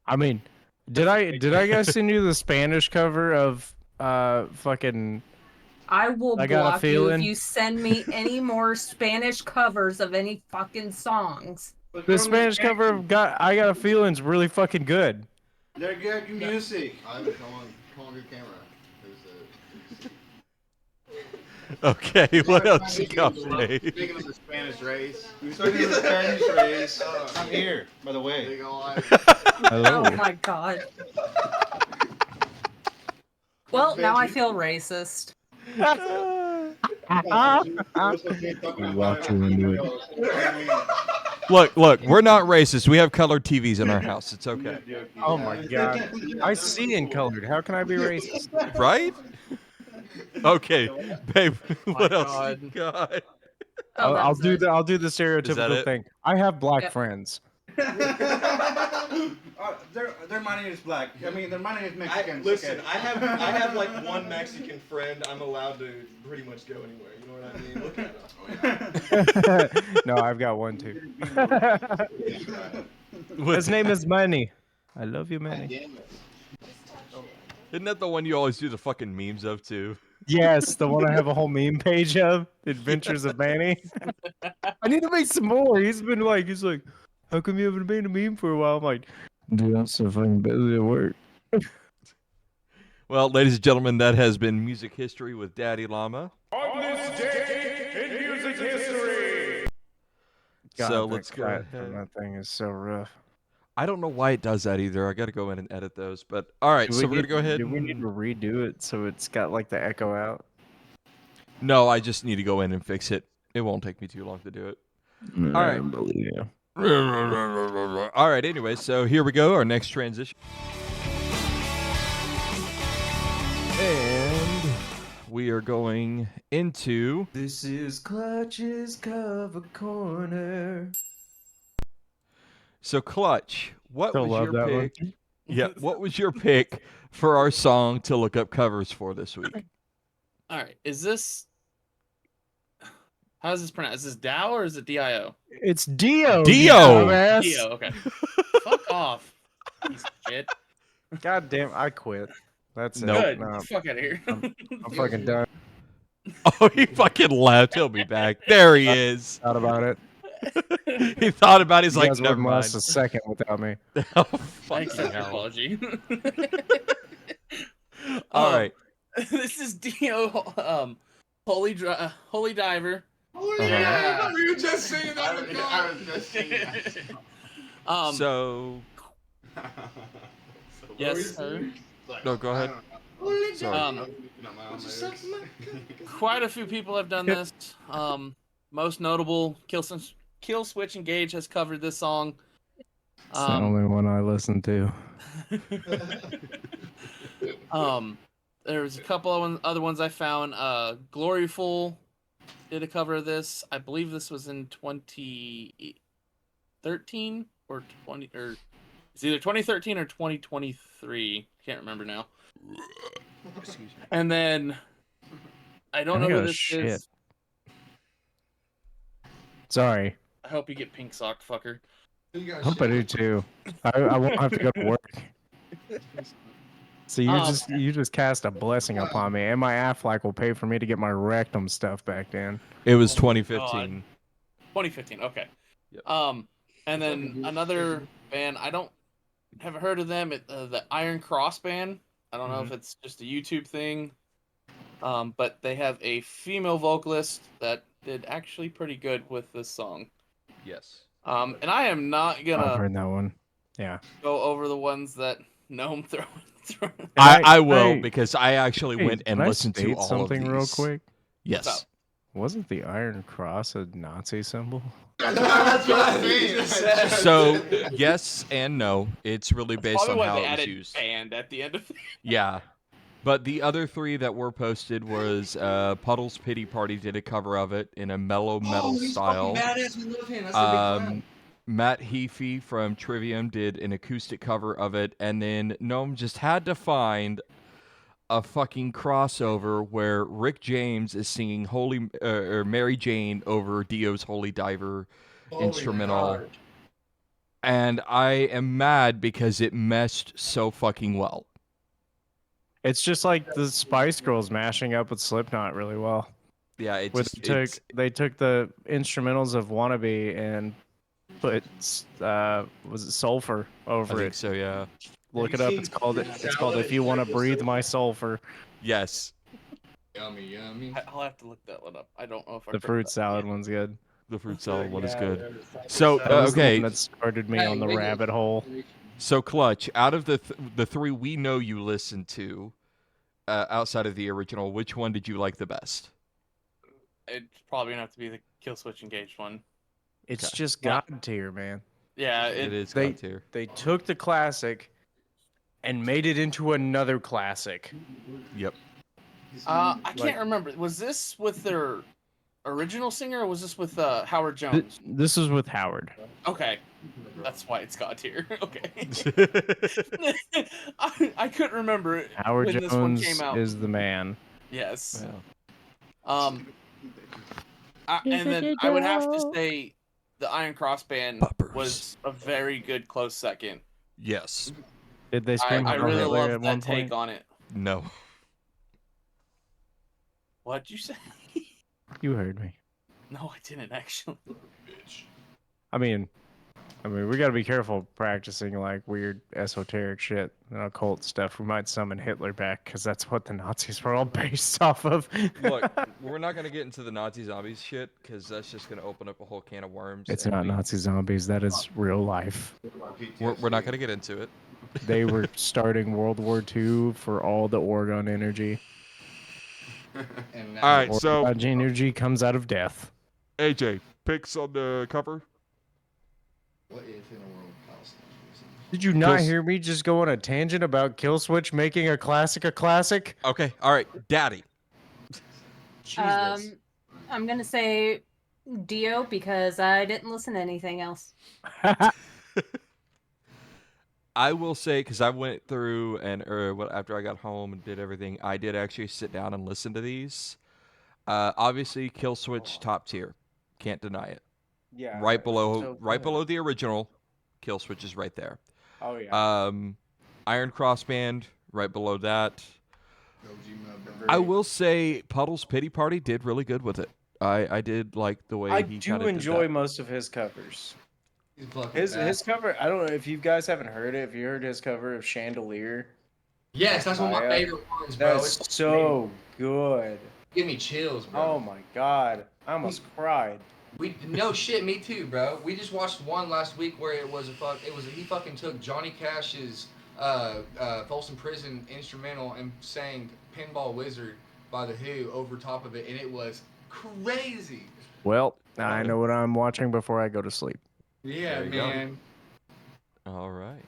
I mean, did I guys send you the Spanish cover of fucking? I will I Got a block you if Feeling? you send me any more Spanish covers of any fucking songs. The Spanish cover of I Got a Feeling's really fucking good. They're good music. I'm calling your camera. Okay, what else you got for me? Speaking of the Spanish race. Speaking of the Spanish race, I'm here, by the way. Big ol' eye. Hello. Oh my god. Well, now I feel racist. Look, we're not racist. We have colored TVs in our house. It's okay. Oh my god. I see in colored. How can I be racist? Right? Okay, babe, what else God. you got? I'll do the stereotypical it? thing. I have black Yep. friends. Their money is black. I mean, their money is Mexican. Listen, okay. I have like one Mexican friend. I'm allowed to pretty much go anywhere. You know what I mean? Look at him. No, I've got one too. His name is Manny. I love you, Manny. Isn't that the one you always do the fucking memes of too? Yes, the one I have a whole meme page of, Adventures of Manny. I need to make some more. He's like, how come you haven't made a meme for a while? I'm like, dude, I'm so fucking busy at work. Well, ladies and gentlemen, that has been Music History with DaddiLlama. On this day in music history. God, So that let's go cut from ahead. That thing is so rough. I don't know why it does that either. I got to go in and edit those. But all right, so we're going to go ahead. Do we need to redo it so it's got like the echo out? No, I just need to go in and fix it. It won't take me too long to do it. All right. I believe you. All right, anyway, so here we go. Our next transition. And we are going into... This is Kl7ch's cover corner. So, Kl7ch, what Still was love your that one. pick? Yeah, what was your pick for our song to look up covers for this week? All right, is this? How is this pronounced? Is this Dow or is it DIO? It's Dio. Dio. Dio. Okay. Fuck off. Piece of shit. God damn, I quit. That's it. Nope. Good. No, Fuck out of here. I'm fucking done. Oh, he fucking left. He'll be back. There he is. Thought about it. He thought about it. He's You like, guys never wouldn't mind. last a second without me. Oh, I fucking accept your hell. apology. All right. This is Dio. Holy Diver. Yeah, we were just saying that. I was just saying that. So, Yes, sir. no, go ahead. Sorry. Quite a few people have done this. Most notable, Kl7ch and Gage has covered this song. It's the only one I listen to. There's a couple of other ones I found. Gloryful did a cover of this. I believe this was in 2013 or 20, or it's either 2013 or 2023. Can't remember now. Excuse me. And then I don't know who this is. Sorry. I hope you get pink socked, fucker. I hope I do too. I won't have to go to work. So you just cast a blessing upon me, and my Aflac will pay for me to get my rectum stuff back in. It was Oh my 2015. 2015. Okay. Yep. And then another band. Haven't heard of them. The Iron Cross band. I don't know if it's just a YouTube thing. But they have a female vocalist that did actually pretty good with this song. Yes. And I am not gonna I've heard that one. Yeah. go over the ones that Gnome throwing. I will because I actually went and can I listened to state all something of these. real quick. Yes. Wasn't the Iron Cross a Nazi symbol? That's what I mean. So yes and no. It's really based Probably on why how they it was added used. band at the end of it. Yeah. But the other three that were posted was Puddle's Pity Party did a cover of it in a mellow metal style. Badass. We love him. That's the big fan. Matt Heafy from Trivium did an acoustic cover of it, and then Gnome just had to find a fucking crossover where Rick James is singing or Mary Jane over Dio's Holy Diver instrumental. God. And I am mad because it meshed so fucking well. It's just like the Spice Girls mashing up with Slipknot really well. Yeah, it With just they took the instrumentals of Wannabe and put was it Sulfur over I think it. so, yeah. Look it up. It's called If You Want to Breathe My Sulfur. Yes. Yummy, yummy. I'll have to look that one up. I don't know if I The fruit salad one's good. The fruit salad one is good. So That was the okay, one that started me on the rabbit hole. so Kl7ch, out of the three we know you listened to, outside of the original, which one did you like the best? It's probably gonna have to be the Kl7ch Engaged one. It's just God tier, man. Yeah, It is they- God tier. They took the classic and made it into another classic. Yep. I can't remember. Was this with their original singer, or was this with Howard Jones? This is with Howard. Okay, that's why it's God tier. Okay. I couldn't remember Howard when this one Jones came out. is the man. Yes. Yeah. And then I would have to say the Iron Cross band was a very good close second. Yes. Did they I scream Heil really Hitler at love one that take point? on it. No. What'd you say? You heard me. No, I didn't actually. I mean, we gotta be careful practicing like weird esoteric shit and occult stuff. We might summon Hitler back because that's what the Nazis were all based off of. Look, we're not gonna get into the Nazi zombies shit because that's just gonna open up a whole can of worms. It's and not Nazi zombies. That is real life. We're not gonna get into it. They were starting World War II for all the Orgon energy. And All right, so Orgon energy comes out of death. AJ, picks on the cover. what if in a world Palestine? Did you not Kills- hear me just go on a tangent about Kl7ch making a classic a classic? Okay, all right, Daddi. Jesus. I'm gonna say Dio because I didn't listen to anything else. I will say, because I went through and after I got home and did everything, I did actually sit down and listen to these. Obviously, Kl7ch top tier, can't deny it. Yeah. Right below, so right good. below the original, Kl7ch is right there. Oh yeah. Iron Cross Band right below that. I will say, Puddle's Pity Party did really good with it. I did like the way I he do kinda did enjoy that. most of his covers. He's fucking His bad. cover. I don't know if you guys haven't heard it. If you heard his cover of Chandelier, Yes, that's one of my Yeah. favorite ones, bro. that's It's so good. give me chills, bro. Oh my god, I almost cried. No shit, me too, bro. We just watched one last week where he fucking took Johnny Cash's Folsom Prison instrumental and sang Pinball Wizard by The Who over top of it, and it was crazy. Well, I know what I'm watching before I go to sleep. Yeah, There you go. man. All right.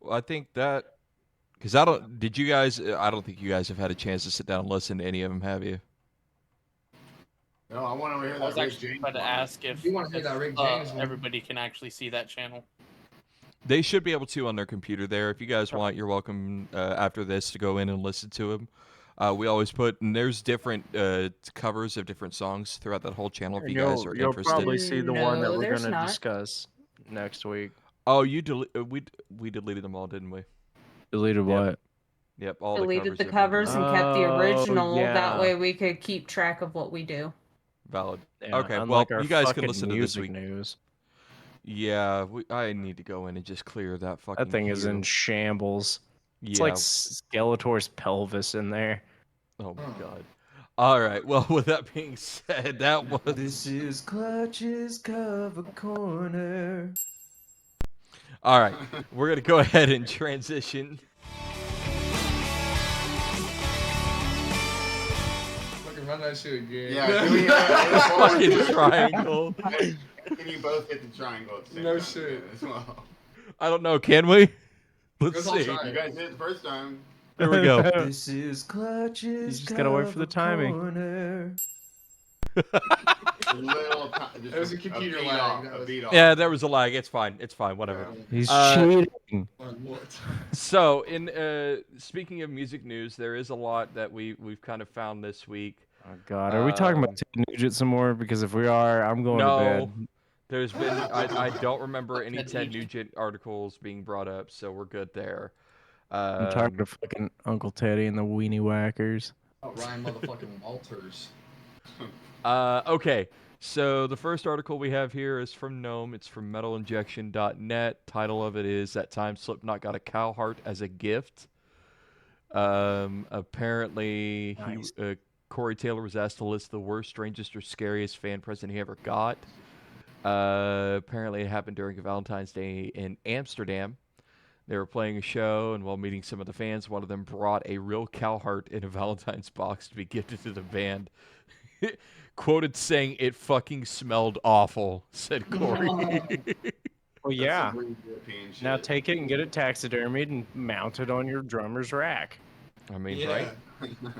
Well, I think that because I don't think you guys have had a chance to sit down and listen to any of them, have you? No, I want to hear I that was Rick actually James about to one. ask if, You wanna hear that Rick James one? everybody can actually see that channel. They should be able to on their computer there. If you guys want, you're welcome after this to go in and listen to them. We always and there's different covers of different songs throughout that whole channel if you guys are You'll interested. probably see the one that No, we're there's going to not. discuss next week. Oh, we deleted them all, didn't we? Deleted Yeah. what? Yep, all Deleted the have been covers and kept the Oh, original. yeah. That way we could keep track of what we do. valid. Yeah, Okay, well, unlike our you guys can fucking listen to this music week. news. Yeah, I need to go in and just clear that fucking That thing is in queue. shambles. It's Yeah. like Skeletor's pelvis in there. Oh my god. All right. Well, with that being said, that was. This is Clutch's cover corner. All right. We're gonna go ahead and transition. Fucking run that shit again. Yeah, can we, Fucking triangle. Can you both hit the triangle at the same No time shit. again as well? I don't know. Can we? Let's Guess I'll see. try. You guys did it the first time. There we go. This is Clutch's You just gotta wait for the timing. corner. It was a computer beat lag. off, That a was- beat off. Yeah, there was a lag. It's fine. It's fine. Whatever. He's Uh, cheating. So, in speaking of music news, there is a lot that we've kind of found this week. Oh God, are we talking about Ted Nugent some more? Because if we are, I'm going to No, bed. there's been I don't remember any Ted Ted Nugent. Nugent articles being brought up, so we're good there. I'm talking to fucking Uncle Teddy and the Weenie Whackers. Oh, Ryan motherfucking Walters. Okay, so the first article we have here is from Gnome. It's from metalinjection.net. Title of it is "That Time Slipknot Got a Cow Heart as a Gift." Apparently, Nice. Corey Taylor was asked to list the worst, strangest, or scariest fan present he ever got. Apparently, it happened during a Valentine's Day in Amsterdam. They were playing a show, and while meeting some of the fans, one of them brought a real cow heart in a Valentine's box to be gifted to the band. Quoted saying, "It fucking smelled awful," said Corey. Well, yeah. That's some really European shit. Now take it and get it taxidermied and mount it on your drummer's rack. I mean, Yeah.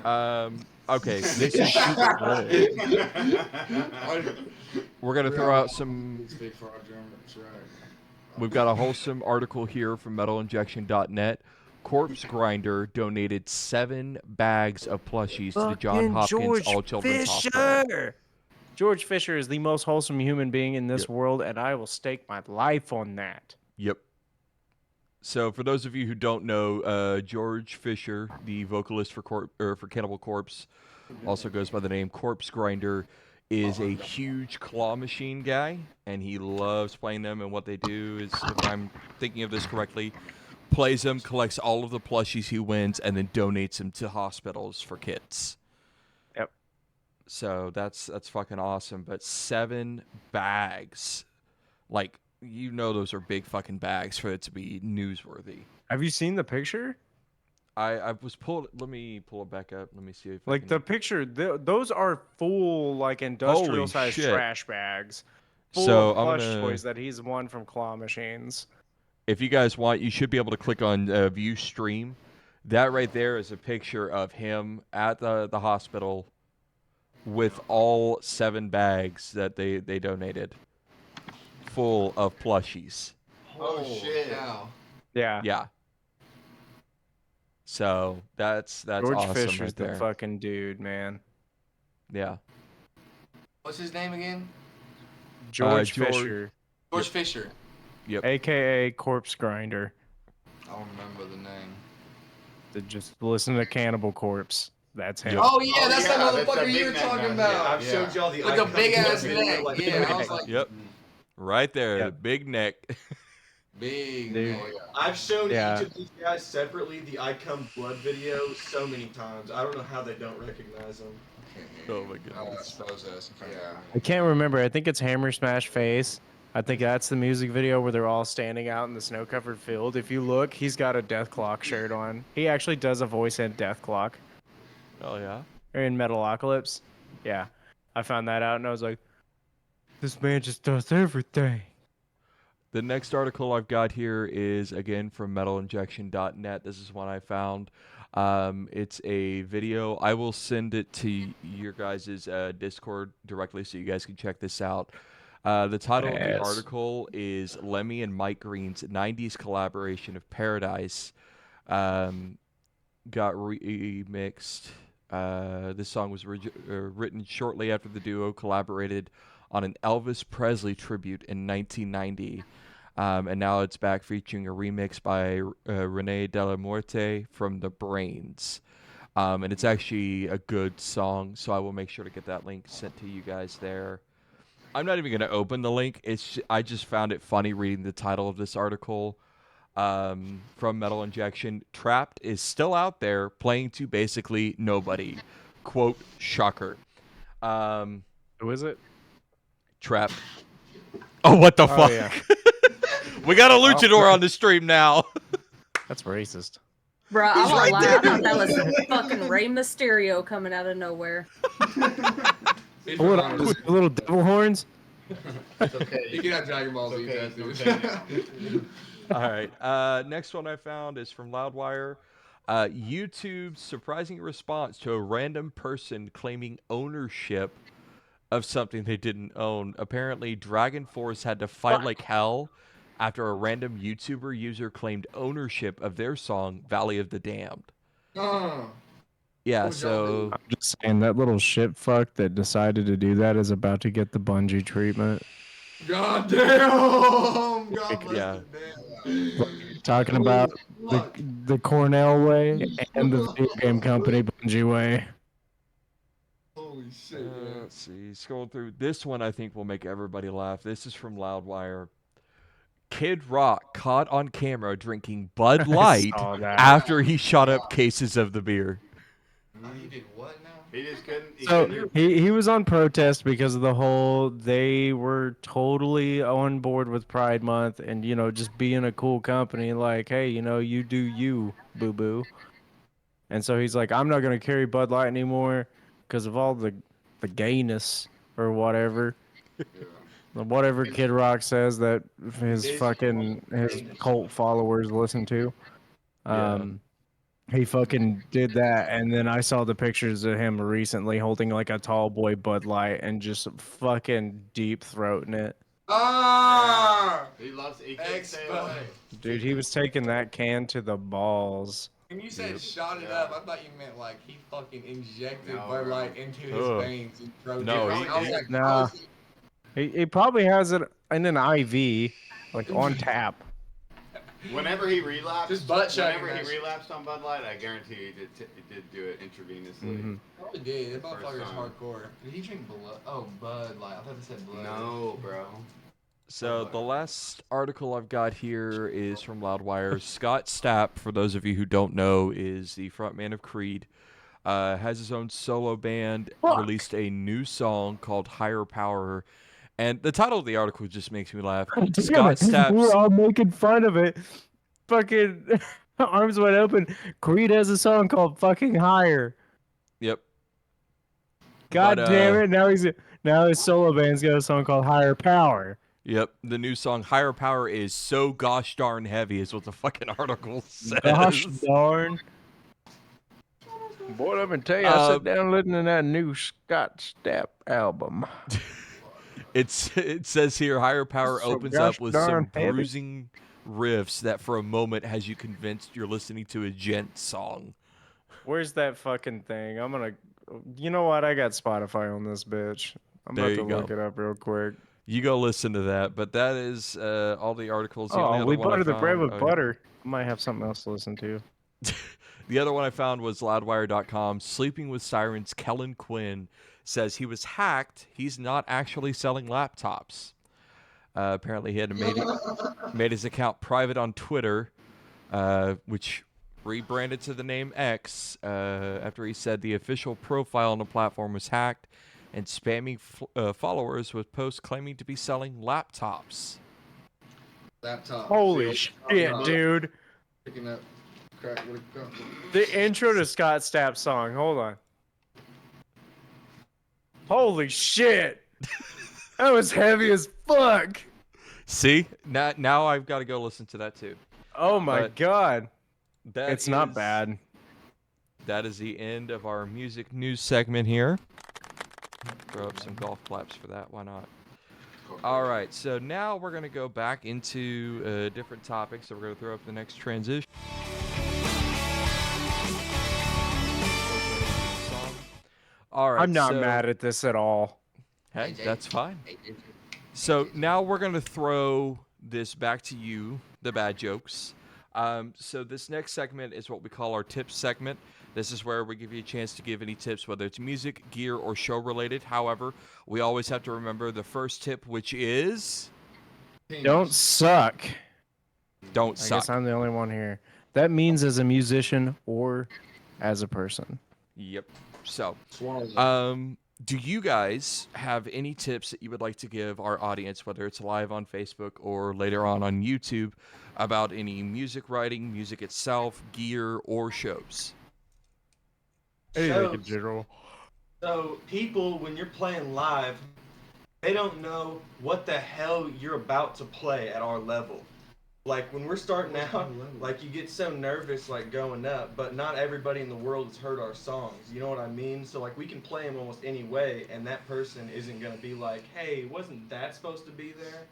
right? Okay, this is. We're gonna throw out some. Big for our drummers, right? We've got a wholesome article here from metalinjection.net. Corpse Grinder donated 7 bags of plushies to the John Hopkins All Children's Hospital. George Fisher is the most wholesome human being in this Yep. world, and I will stake my life on that. Yep. So for those of you who don't know, George Fisher, the vocalist for Cannibal Corpse, also goes by the name Corpse Grinder, is a huge claw machine guy, and he loves playing them. And what they do is, if I'm thinking of this correctly, plays them, collects all of the plushies he wins, and then donates them to hospitals for kids. Yep. So that's fucking awesome. But 7 bags, like, you know, those are big fucking bags for it to be newsworthy. Have you seen the picture? I was pulled. Let me pull it back up. Let me see if I Like can... the picture, those are full like industrial sized shit. trash bags. Full So, of I'm plush gonna- toys that he's won from claw machines. If you guys want, you should be able to click on view stream. That right there is a picture of him at the hospital with all 7 bags that they donated, full of plushies. Oh shit! Cow. Yeah. Yeah. So that's George awesome Fisher's right the there. fucking dude, man. Yeah. What's his name again? George George- Fisher, George Fisher. Yep. aka Corpse Grinder. I don't remember the name. Just listen to Cannibal Corpse. That's him. Oh yeah, that's yeah, that that's motherfucker that you big were neck talking guy. about. I've Yeah. showed y'all the Like a icon big of the ass video, neck. like, Yeah, I was like, Yep. Right there, Yep. big neck. Big. Dude. Oh, yeah. I've shown Yeah. each of these guys separately the I Come Blood video so many times. I don't know how they don't recognize them. Oh my I'll god. expose us in front of Yeah. everyone. I can't remember. I think it's Hammer Smash Face. I think that's the music video where they're all standing out in the snow-covered field. If you look, he's got a Death Clock shirt on. He actually does a voice in Death Clock Oh yeah. or in Metalocalypse. Yeah, I found that out and I was like, this man just does everything. The next article I've got here is again from metalinjection.net. This is one I found. It's a video. I will send it to your guys' Discord directly so you guys can check this out. The title of the Yes. article is Lemmy and Mike Green's 90s collaboration of Paradise. Got remixed. This song was written shortly after the duo collaborated on an Elvis Presley tribute in 1990. And now it's back featuring a remix by Renee De La Muerte from The Brains. And it's actually a good song, so I will make sure to get that link sent to you guys there. I'm not even going to open the link. I just found it funny reading the title of this article from Metal Injection. Trapped is still out there playing to basically nobody. Quote, shocker. Who is it? Trapped. Oh, what the fuck? Yeah. We got a luchador on the stream now. That's racist. Bro, I won't lie. I thought that was fucking Rey Mysterio coming out of nowhere. A little devil horns. It's okay. You can have Dragon Ball Z tattoos. All right. Next one I found is from Loudwire. YouTube's surprising response to a random person claiming ownership of something they didn't own. Apparently, Dragon Force had to fight like hell after a random YouTuber user claimed ownership of their song Valley of the Damned. Yeah, so I'm just saying that little shit fuck that decided to do that is about to get the Bungie treatment. God damn! God bless yeah. Talking about the Cornell way and the video game company Bungie way. Holy shit, let's see. Scrolling through. This one I think will make everybody laugh. This is from Loudwire. Kid Rock caught on camera drinking Bud Light after he shot up cases of the beer. He did what now? He just couldn't. So he was on protest because of the whole they were totally on board with Pride Month and just being a cool company like, hey, you do you, boo boo. And so he's like, I'm not gonna carry Bud Light anymore because of all the gayness or whatever. Whatever Kid Rock says that his cult followers listen to. He fucking did that, and then I saw the pictures of him recently holding like a tall boy Bud Light and just fucking deep throating it. He loves Dude, he was taking that can to the balls. When you said shot it up, I thought you meant like he fucking injected Bud Light into his veins and throat. No, nah. He probably has it in an IV, like on tap. Whenever he relapsed, Just butt whenever chugging he relapsed on Bud Light, I guarantee he did do it intravenously. Probably did. That motherfucker's hardcore. Did he drink blood? Oh, Bud Light. I thought they said blood. No, bro. So the last article I've got here is from Loudwire. Scott Stapp, for those of you who don't know, is the frontman of Creed. Has his own solo band, released a new song called Higher Power. And the title of the article just makes me laugh. Scott Stapp. We're all making fun of it. Fucking arms wide open. Creed has a song called fucking Higher. Yep. God damn it. Now his solo band's got a song called Higher Power. Yep. The new song Higher Power is so gosh darn heavy is what the fucking article says. Gosh darn. Boy, let me tell you, I sat down listening to that new Scott Stapp album. It says here, Higher Power So opens up with some heavy. bruising riffs that for a moment has you convinced you're listening to a gent song. Where's that fucking thing? You know what? I got Spotify on this bitch. I'm There about you to go. look it up real quick. You go listen to that, but that is all the articles. The only Oh, other we one I butter the bread found- with butter. I might have something else to listen to. The other one I found was loudwire.com. Sleeping with Sirens Kellen Quinn says he was hacked. He's not actually selling laptops. Apparently he had made his account private on Twitter, which rebranded to the name X after he said the official profile on the platform was hacked and spamming followers with posts claiming to be selling laptops. Laptop. Holy shit, dude. Picking up crack. Where'd it go? The intro to Scott Stapp's song. Hold on. Holy shit. That was heavy as fuck. See? Now I've got to go listen to that too. Oh my But god. that It's not is- bad. That is the end of our music news segment here. Throw up some golf claps for that. Why not? All right, so now we're going to go back into different topics. So we're going to throw up the next transition. All right, I'm not so- mad at this at all. Hey, that's fine. So now we're going to throw this back to you, the bad jokes. So this next segment is what we call our tips segment. This is where we give you a chance to give any tips, whether it's music, gear, or show related. However, we always have to remember the first tip, which is Don't suck. don't I suck. guess I'm the only one here. That means as a musician or as a person. Yep. So, Swallow. do you guys have any tips that you would like to give our audience, whether it's live on Facebook or later on YouTube, about any music writing, music itself, gear, or shows? Anything in Shows. general. So people, when you're playing live, they don't know what the hell you're about to play at our level. Like when we're starting out, like you get so nervous like going up, but not everybody in the world has heard our songs. You know what I mean? So like we can play them almost any way, and that person isn't gonna be like, hey, wasn't that supposed to be there?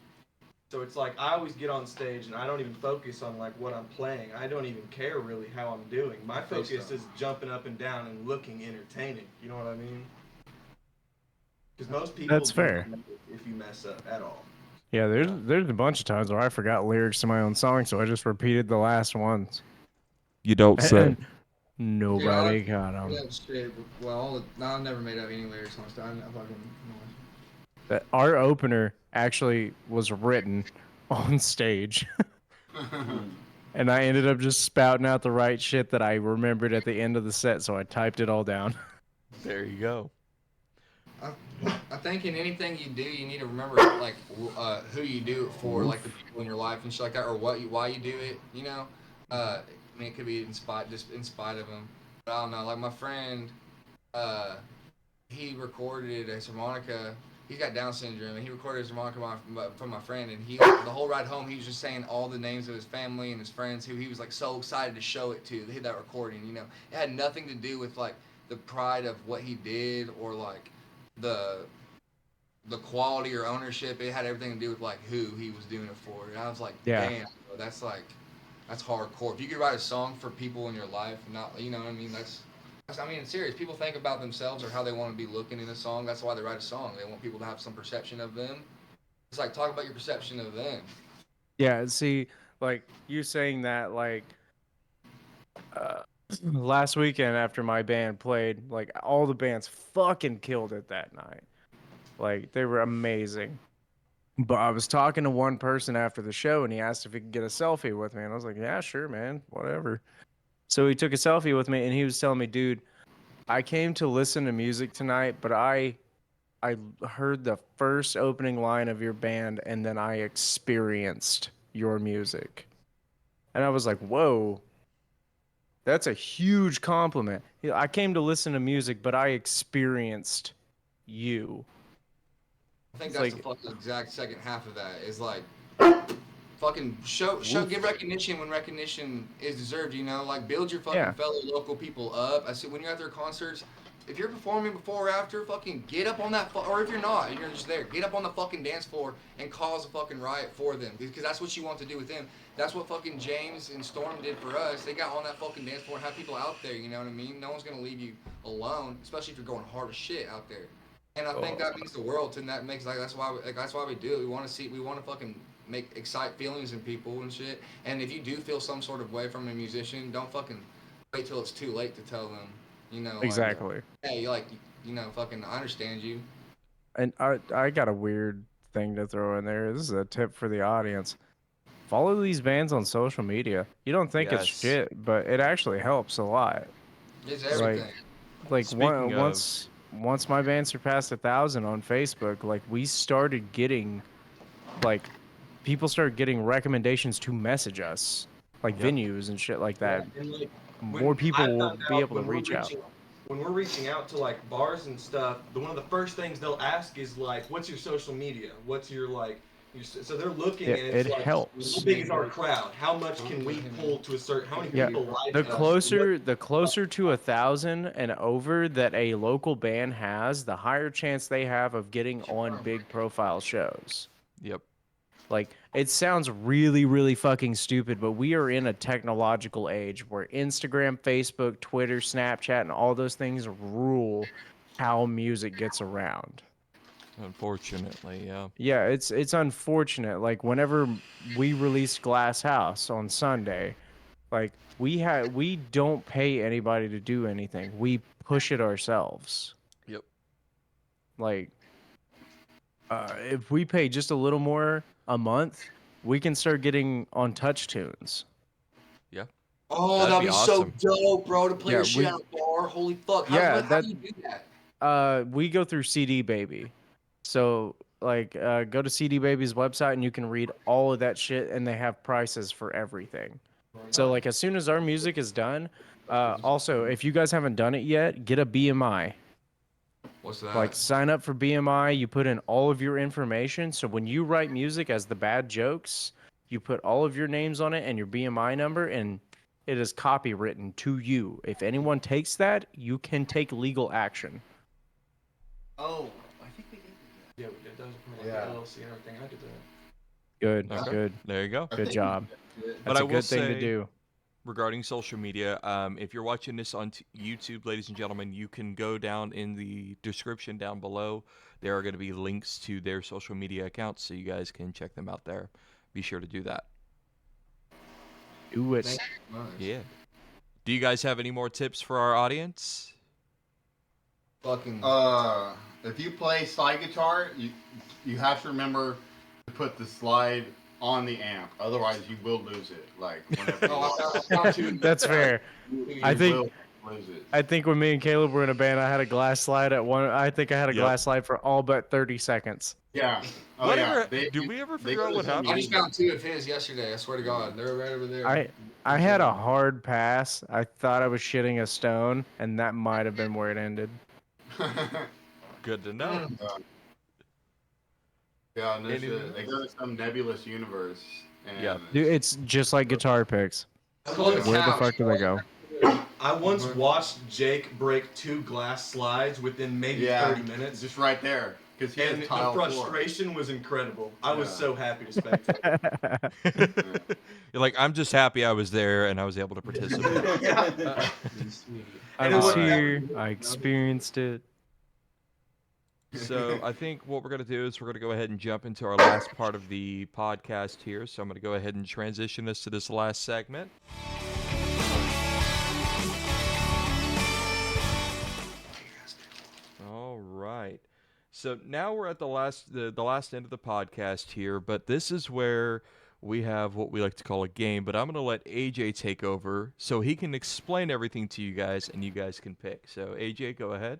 So it's like I always get on stage and I don't even focus on like what I'm playing. I don't even care really how I'm doing. My focus is jumping up and down and looking entertaining. You know what I mean? Because most people That's fair. don't know if you mess up at all. Yeah, there's a bunch of times where I forgot lyrics to my own song, so I just repeated the last ones. You don't say. And nobody got them. Yeah, shit. Well, I've never made up any lyrics on stuff. I fucking. That our opener actually was written on stage. And I ended up just spouting out the right shit that I remembered at the end of the set, so I typed it all down. There you go. I think in anything you do, you need to remember like who you do it for, like the people in your life and shit like that, or why you do it. You know, I mean it could be in spite of them. But I don't know. Like my friend, he recorded his harmonica. He's got Down syndrome, and he recorded his harmonica from my friend. And he the whole ride home, he was just saying all the names of his family and his friends who he was like so excited to show it to. They had that recording. You know, it had nothing to do with like the pride of what he did or like the quality or ownership. It had everything to do with like who he was doing it for. And I was like, Yeah. damn, bro, that's hardcore. If you could write a song for people in your life, not, you know what I mean, I mean, it's serious. People think about themselves or how they want to be looking in a song. That's why they write a song. They want people to have some perception of them. It's like, talk about your perception of them. Yeah, see, like you saying that, like last weekend after my band played, like all the bands fucking killed it that night. Like they were amazing. But I was talking to one person after the show, and he asked if he could get a selfie with me, and I was like, "Yeah, sure, man, whatever." So he took a selfie with me, and he was telling me, "Dude, I came to listen to music tonight, but I heard the first opening line of your band, and then I experienced your music." And I was like, "Whoa, that's a huge compliment." I came to listen to music, but I experienced you. I think It's that's like- the fucking exact second half of that is like fucking give recognition when recognition is deserved, you know, like build your fucking fellow local people up. I said when you're at their concerts, if you're performing before or after, fucking get up on that or if you're not and you're just there, get up on the fucking dance floor and cause a fucking riot for them because that's what you want to do with them. That's what fucking James and Storm did for us. They got on that fucking dance floor and had people out there, you know what I mean? No one's gonna leave you alone, especially if you're going hard as shit out there. And I think that means the world to them. That makes that's why we do it. We want to fucking excite feelings in people and shit. And if you do feel some sort of way from a musician, don't fucking wait till it's too late to tell them. You know. Exactly. Like, hey, like you know, fucking I understand you. And I got a weird thing to throw in there. This is a tip for the audience. Follow these bands on social media. You don't think it's Yes. shit, but it actually helps a lot. It's everything. Like Speaking of- once my band surpassed 1,000 on Facebook, like we started getting, like, people started getting recommendations to message us, like venues and shit like that. And like, More people will be able to reach out. When we're reaching out to like bars and stuff, one of the first things they'll ask is like, "What's your social media? What's your like?" So they're looking and it's It like, helps. how big is our crowd? How much can we pull to a certain? How many people like The us? closer to 1,000 and over that a local band has, the higher chance they have of getting on big profile shows. Yep. Like, it sounds really, really fucking stupid, but we are in a technological age where Instagram, Facebook, Twitter, Snapchat, and all those things rule how music gets around. Unfortunately, yeah. Yeah, it's unfortunate. Like whenever we released Glass House on Sunday, like we don't pay anybody to do anything. We push it ourselves. Yep. Like if we pay just a little more a month, we can start getting on Touch Tunes. Yeah. Oh, that'd be awesome. so dope, bro, to play Yeah, your shit we- at a bar. Holy fuck. Yeah, How do you do that? We go through CD Baby. So like go to CD Baby's website and you can read all of that shit and they have prices for everything. So like as soon as our music is done, also if you guys haven't done it yet, get a BMI. What's that? Like sign up for BMI, you put in all of your information. So when you write music as the bad jokes, you put all of your names on it and your BMI number and it is copywritten to you. If anyone takes that, you can take legal action. Oh, I think we did. Yeah, we did. That was part of Yeah. the LLC and everything. I did that. Good, Okay. good. There you go. Good job. But That's I a will good thing to say- do. Regarding social media, if you're watching this on YouTube, ladies and gentlemen, you can go down in the description down below. There are going to be links to their social media accounts, so you guys can check them out there. Be sure to do that. Do it. Nice. Yeah. Do you guys have any more tips for our audience? Fucking. If you play slide guitar, you have to remember to put the slide on the amp. Otherwise, you will lose it. Like whenever. That's fair. I think will lose it. I think when me and Caleb were in a band, I had a glass slide at one. I think I had a Yep. glass slide for all but 30 seconds. Yeah. Oh, Whatever. yeah. Did we ever they figure out go what to some happened? I just found 2 of his yesterday. I swear to God, they're right over there. I had a hard pass. I thought I was shitting a stone, and that might have been where it ended. Good to know. Yeah, no Anything shit. They go to some nebulous universe. And Yeah. Dude, it's just like guitar picks. Where the fuck do they go? I once watched Jake break 2 glass slides within maybe Yeah, 30 minutes. just right there. Because he And has the tile floor. frustration was incredible. I was Yeah. so happy to spectate. You're like, I'm just happy I was there and I was able to participate. Yeah. I And it was was- here. I experienced it. So I think what we're going to do is we're going to go ahead and jump into our last part of the podcast here. So I'm going to go ahead and transition us to this last segment. All right. So now we're at the last end of the podcast here, but this is where we have what we like to call a game, but I'm going to let AJ take over so he can explain everything to you guys and you guys can pick. So AJ, go ahead.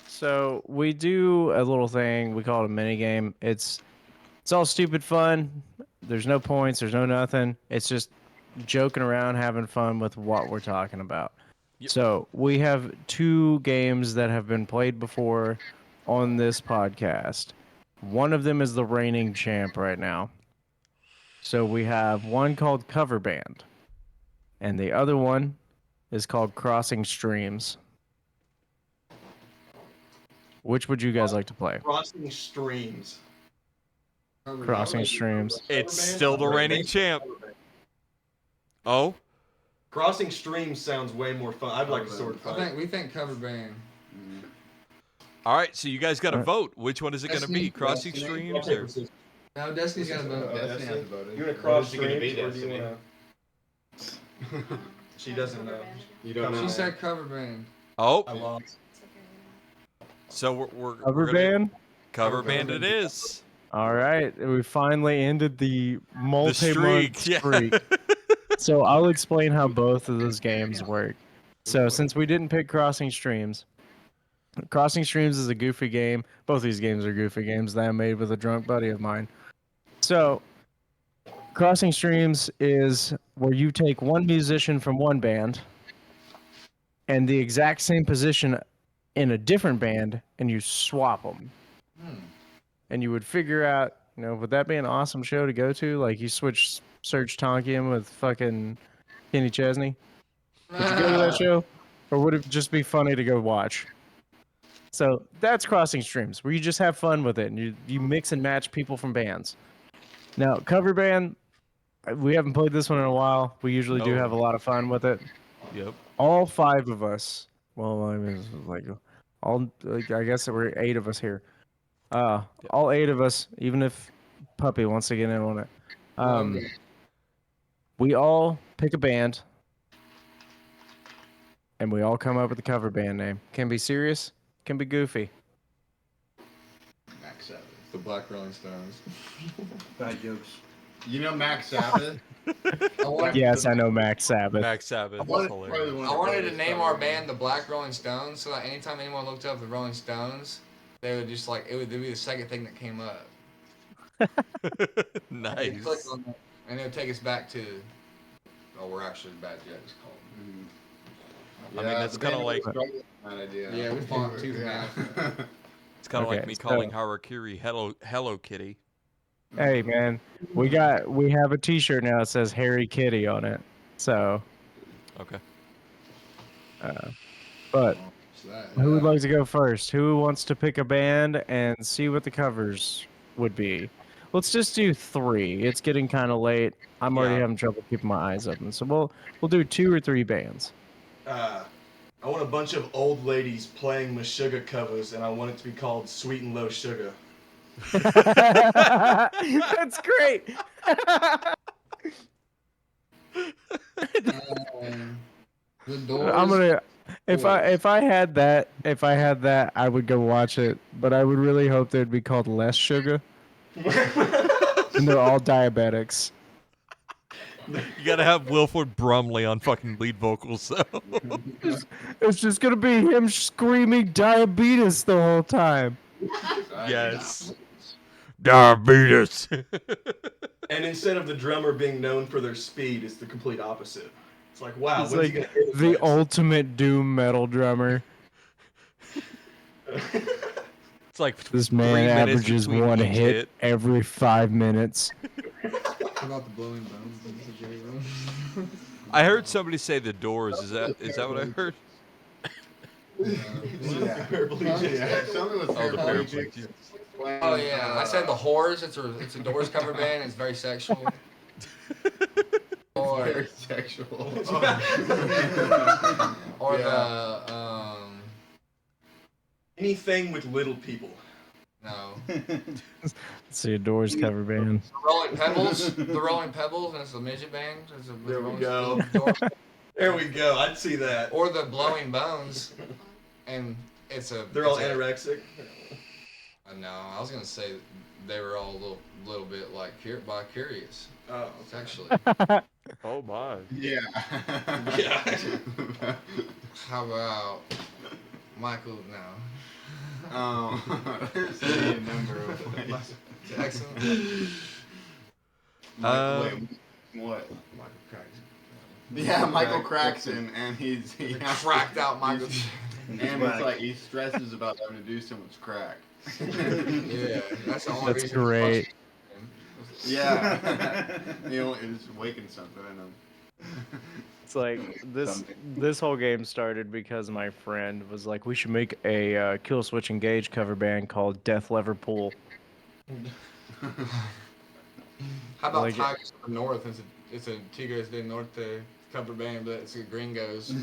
So we do a little thing. We call it a mini game. It's all stupid fun. There's no points. There's no nothing. It's just joking around, having fun with what we're talking about. Yep. So we have 2 games that have been played before on this podcast. One of them is the reigning champ right now. So we have one called Cover Band, and the other one is called Crossing Streams. Which would you guys like to play? Crossing streams. Crossing Streams. It's still the reigning champ. Oh? Crossing streams sounds way more fun. I'd like a sword fight. We think cover band. All right, so you guys got to vote. Which one is it going to be? Destiny, Crossing Destiny. Streams or? No, Destiny's got to vote. Destiny has to vote. You want to cross Who's it gonna be, streams or do you Destiny? want to... She doesn't know. You don't know. She said cover band. Oh, I lost. so we're Cover gonna- band? Cover band it is. All right. We finally ended the The multi-month streak. Yeah. streak. So I'll explain how both of those games work. So since we didn't pick Crossing Streams, Crossing Streams is a goofy game. Both these games are goofy games that I made with a drunk buddy of mine. So Crossing Streams is where you take one musician from one band and the exact same position in a different band and you swap them. And you would figure out, would that be an awesome show to go to? Like you switch Serge Tankian with fucking Kenny Chesney? Would you go to that show? Or would it just be funny to go watch? So that's Crossing Streams, where you just have fun with it and you mix and match people from bands. Now, Cover Band, we haven't played this one in a while. We usually do No. have a lot of fun with it. Yep. All 5 of us, well, I mean, like all I guess there were 8 of us here. All 8 of us, even if Puppy wants to get in on it. We all pick a band, and we all come up with a cover band name. Can be serious, can be goofy. Max Sabbath. The Black Rolling Stones. Bad jokes. You know Max Sabbath? Yes, I know Max Sabbath. Max Sabbath. I Is hilarious. wanted to name our band the Black Rolling Stones, so that anytime anyone looked up the Rolling Stones, they would just like, it would be the second thing that came up. Nice. Click on that, and it would take us back to, oh, we're actually bad jokes called. I mean, that's kind of like, Yeah, we fought tooth and nail. it's kind of Okay, like me so- calling Harakiri Hello Kitty. Hey man, we have a T-shirt now that says Harry Kitty on it. So, Okay. but who would like to go first? Who wants to pick a band and see what the covers would be? Let's just do 3. It's getting kind of late. I'm already Yeah. having trouble keeping my eyes open. So we'll do 2 or 3 bands. I want a bunch of old ladies playing Meshuggah covers, and I want it to be called Sweet and Low Sugar. That's great. The Doors. I'm gonna if I had that I would go watch it, but I would really hope they'd be called Less Sugar. And they're all diabetics. You gotta have Wilford Brumley on fucking lead vocals, so. It's just gonna be him screaming diabetes the whole time. Yes. Diabetes. And instead of the drummer being known for their speed, it's the complete opposite. It's like, wow, It's when's he like gonna hit his the legs? ultimate doom metal drummer. It's like This 3 man minutes averages between 1 each hit every 5 minutes. How about the Blowing Bones? I heard somebody say the Doors. Is that what I heard? Yeah. Paraplegics. Yeah, something with Oh, the paraplegics. paraplegics. Oh yeah, I said the Whores. It's a Doors cover band. It's very sexual. Or Very sexual. or Yeah. the Anything with little people. no. Let's see a Doors cover band. The Rolling Pebbles. The Rolling Pebbles, and it's a midget band. It's a There we Rolling go. Stones. There we go. I'd see that. Or the Blowing Bones, and it's a. They're all it's a- anorexic. No, I was gonna say they were all a little bit like bi-curious. Oh, Sexually. Oh my. Yeah. Yeah. How about Michael? No. There's a number of ways. Jackson. Wait, what? Michael Crackson. Yeah, Michael Crackson, and he Cracked out Michael. And it's like he stresses about having to do so much crack. Yeah, that's the only That's reason. great. Yeah. You know, it's waking something in him. It's like this whole game started because my friend was like, we should make a Kl7ch Engage cover band called Death Liverpool. How about Like it. Tigers of the North? It's a Tigres del Norte cover band, but it's a Gringos.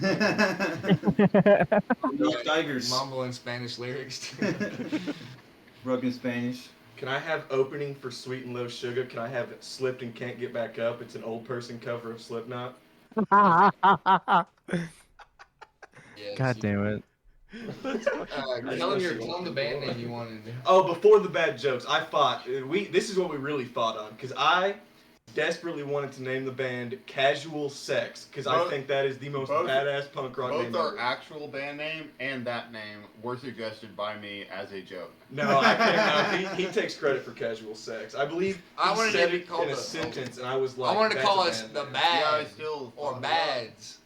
No Tigers. Mumbling Spanish lyrics. Broken Spanish. Can I have opening for Sweet and Low Sugar? Can I have Slipped and Can't Get Back Up? It's an old person cover of Slipknot. God Yeah, damn it. tell him the band name you wanted. Oh, before the bad jokes, I fought. This is what we really fought on, because I desperately wanted to name the band Casual Sex, because I think that is the most badass punk rock name Both our ever. actual band name and that name were suggested by me as a joke. No, I can't. No, he takes credit for Casual Sex. I believe I he wanted said to it call in a the- sentence, and I was like, I wanted to "That's call a us band the name." Bad Yeah, I still or thought Bads.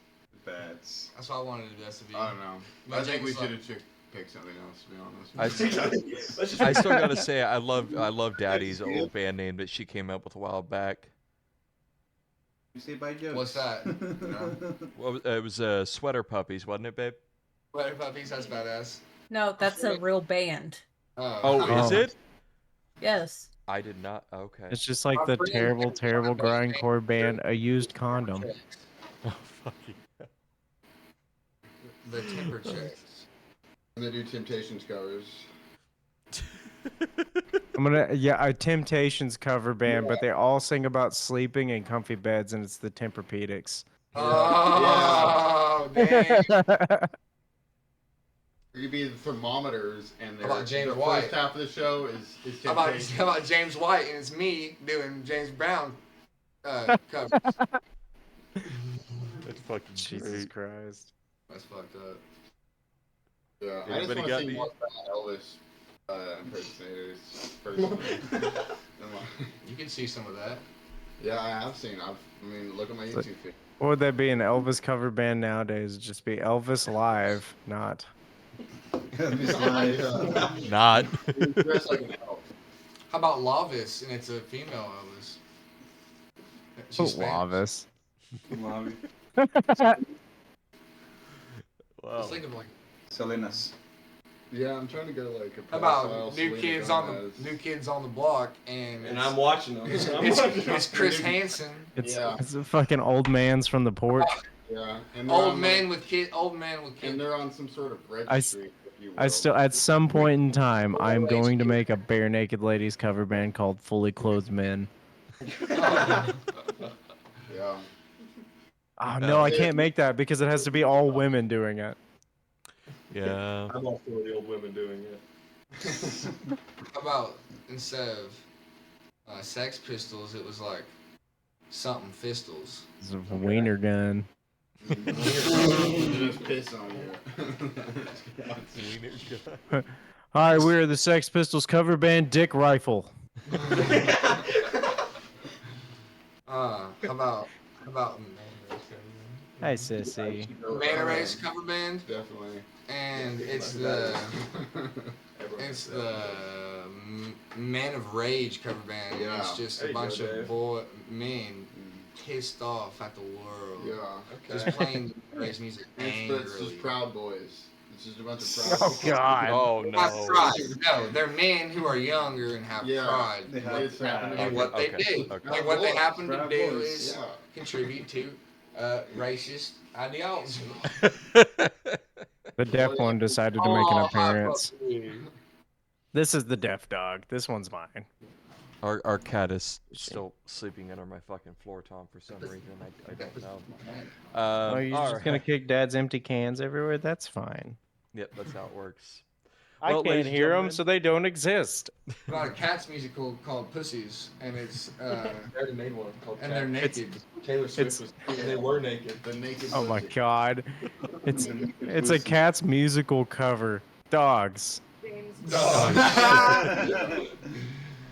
Bats. That's what I wanted to best of you. I don't know. My I think we Jake's should like- have picked something else, to be honest. I still gotta say I love Daddy's old band name that she came up with a while back. You say bad jokes. What's that? Well, it was Sweater Puppies, wasn't it, babe? Sweater Puppies, that's badass. No, that's a real band. Oh, is Oh. it? Yes. I did not. Okay. It's just like Our the friend- terrible, terrible grindcore band, A Used Condom. Oh, fuck you. The Temper Checks. They do Temptations covers. a Temptations cover band, but they all sing about sleeping in comfy beds, and it's the Tempur-Pedics. Oh, dang. It could be the Thermometers, and How about James the White? first half of the show is How about, Temptations. how about James White and it's me doing James Brown covers? That's fucking Jesus great. Christ. That's fucked up. Yeah, I just Anybody want got to see any- more Elvis impersonators. Personally. You can see some of that. Yeah, I have seen. I mean, look at my So- YouTube feed. What would that be? An Elvis cover band nowadays? It'd just be Elvis live, not. Not. Dressed like an elf. How about Lavis and it's a female Elvis? She's Spanish. Lavis. Wow. Just think of like. Salinas. Yeah, I'm trying to go like a How profile about New Selena Kids Gomez. New Kids on the Block and I'm watching them. It's Chris Hansen. It's Yeah. it's the fucking old man's from the porch. Yeah, and they're Old on, man like, with kid. and they're on some sort of I registry. if you I will. still, at some point in time, I'm going to make a bare naked ladies cover band called Fully Clothed Men. Yeah. Oh no, I can't make that because it has to be all women doing it. Yeah. I'm all for the old women doing it. How about instead of Sex Pistols, it was like something Fistles. It's a wiener gun. Just piss on you. Hi, we're the Sex Pistols cover band Dick Rifle. How about Hi, sissy. Manta Race cover band? Definitely. And it's the Man of Rage cover band. And Yeah. it's just There a you go, bunch of Dave. men pissed off at the world. Yeah. Just playing Rage music It's angrily. just Proud Boys. It's just a bunch of Proud Oh Boys. God. Oh Not no. pride. No, they're men who are younger and have Yeah. pride. They They have just happen to And be- what they Okay, do, okay. like what they happen to Proud do boys, is yeah. contribute to racist ideology. The deaf one decided to make an appearance. This is the deaf dog. This one's mine. Our cat is still sleeping under my fucking floor, Tom, for some reason. I don't know. Oh, you're just gonna alright. kick Dad's empty cans everywhere? That's fine. Yep, that's how it works. I Well, can't ladies and hear them, gentlemen- so they don't exist. About a Cat's musical called Pussies, and it's They already made one called and they're Cat. naked. Taylor Swift was, and they were naked. The naked. Oh my pussy. God, it's a Cat's musical cover. Dogs. James.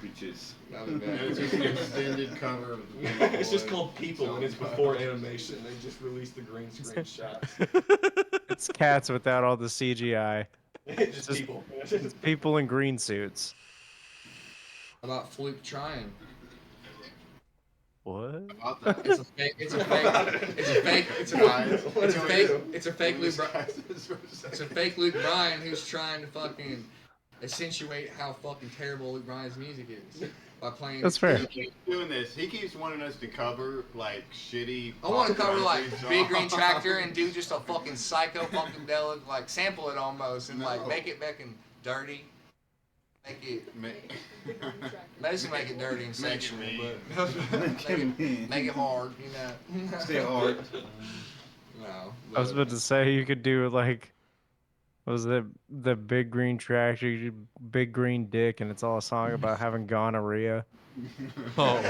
Bitches. And it's just an extended cover of the Pink It's just Floyd. called People, and it's before animation. They just released the green screen shots. It's cats without all the CGI. It's just Just- people. It's people in green suits. About Fluke trying. What? About that. It's a fake. It's a fake. It's a fake. It's a fake. It's a fake Luke. It's a fake Luke Bryan who's trying to fucking accentuate how fucking terrible Luke Bryan's music is by playing. That's fair. He keeps doing this. He keeps wanting us to cover like shitty. I want to cover like country Big Green songs. Tractor and do just a fucking psycho funkadelic, like sample it almost and like No. make it fucking dirty. Make it. Ma- Basically make it dirty and Make it sexual, mean. but make it hard, you know. Stay hard. No. I was about to say you could do like, what was it, the Big Green Tractor, you do Big Green Dick, and it's all a song about having gonorrhea. Oh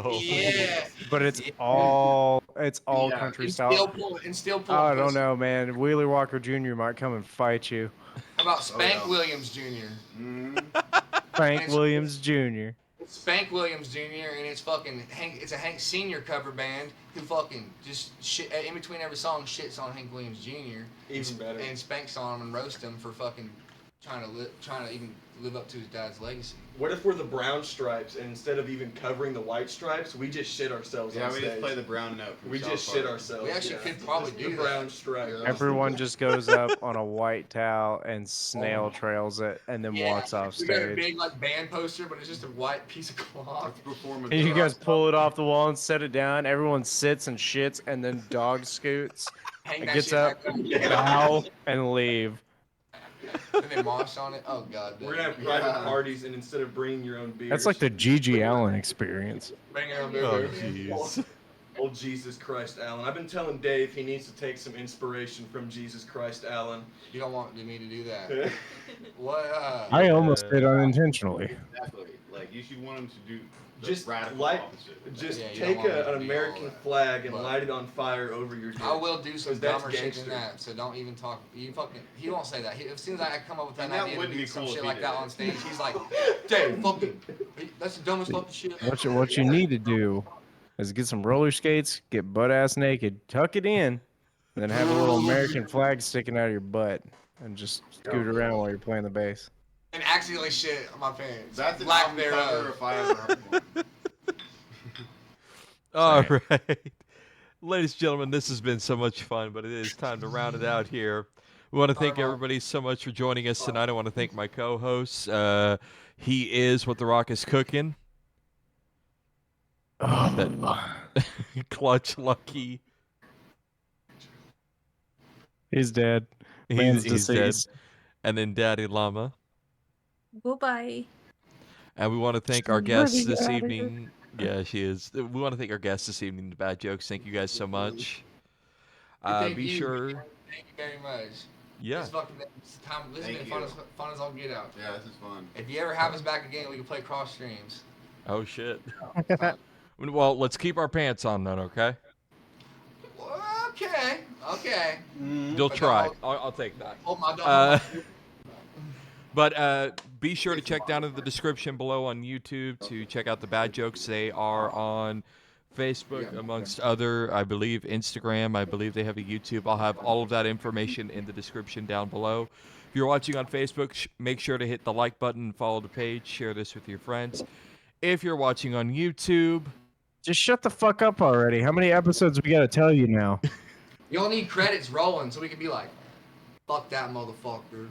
no. Yeah. But it's all Yeah, country And style. still pull. I don't know, man. Wheeler Walker Jr. might come and fight you. How about Spank yeah. Williams Jr.? Mhm. Frank And- Williams Jr. Spank Williams Jr. and it's fucking it's a Hank Sr. cover band who fucking just shit in between every song shits on Hank Williams Jr. Even better. and spanks on him and roasts him for fucking trying to even live up to his dad's legacy. What if we're the brown stripes, and instead of even covering the white stripes, we just shit ourselves Yeah, on we stage? just play the brown note. From We South just Park. shit ourselves. We actually yeah. could probably Just do the that. brown stripe. Yeah. Everyone just goes up on a white towel and snail trails it and then walks off We got a stage. big like band poster, but it's just a white piece of cloth. Let's perform a And you dog. guys pull it off the wall and set it down. Everyone sits and shits, and then dog scoots, Hang and that gets shit up, back up. bow, and leave. And they mosh on it. Oh god. We're gonna have private parties, and instead of bringing your own beers, That's like the G.G. Allen experience. Bring your own beer. Oh jeez. Oh Jesus Christ, Allen! I've been telling Dave he needs to take some inspiration from Jesus Christ, Allen. You don't want me to do that. What? I almost did unintentionally. Exactly. Like you should want him to do the Just radical opposite. Just Yeah, you take don't want me to an be American all that, flag and but- light it on fire over your dick. I will do some 'Cause that's dumber shit gangster. than that, so don't even talk. You fucking. He won't say that. As soon as I come up with that And that idea to wouldn't do be some cool if shit he like did that it. on stage, he's like, Dave, fucking. That's the dumbest fucking shit. What you need to do is get some roller skates, get butt ass naked, tuck it in, and then have a little American flag sticking out of your butt, and just scoot around while you're playing the bass. And accidentally shit on my pants. That's an lack album cover thereof. if I ever heard one. All right. Ladies and gentlemen, this has been so much fun, but it is time to round it out here. We want to thank everybody so much for joining us tonight. I want to thank my co-hosts. He is What the Rock is Cooking. Clutch Lucky. He's dead. He's Man's dead. deceased. And then DaddiLlama. Goodbye. And we want to thank our Ready guests this outta here. evening. Yeah, she is. We want to thank our guests this evening, the Bad Jokes. Thank you guys so much. Thank Be you. sure. Thank you very much. Yeah. This fucking this time. This has Thank been fun you. fun as all get out. Yeah, this is fun. If you ever have us back again, we can play cross streams. Oh shit. Well, let's keep our pants on then, okay? Okay. Okay. You'll try. I'll take that. Oh my god. But be sure to check down in the description below on YouTube to check out the Bad Jokes. They are on Facebook, amongst other, I believe, Instagram. I believe they have a YouTube. I'll have all of that information in the description down below. If you're watching on Facebook, make sure to hit the like button, follow the page, share this with your friends. If you're watching on YouTube, just shut the fuck up already. How many episodes we gotta tell you now? You don't need credits rolling, so we can be like, fuck that motherfucker.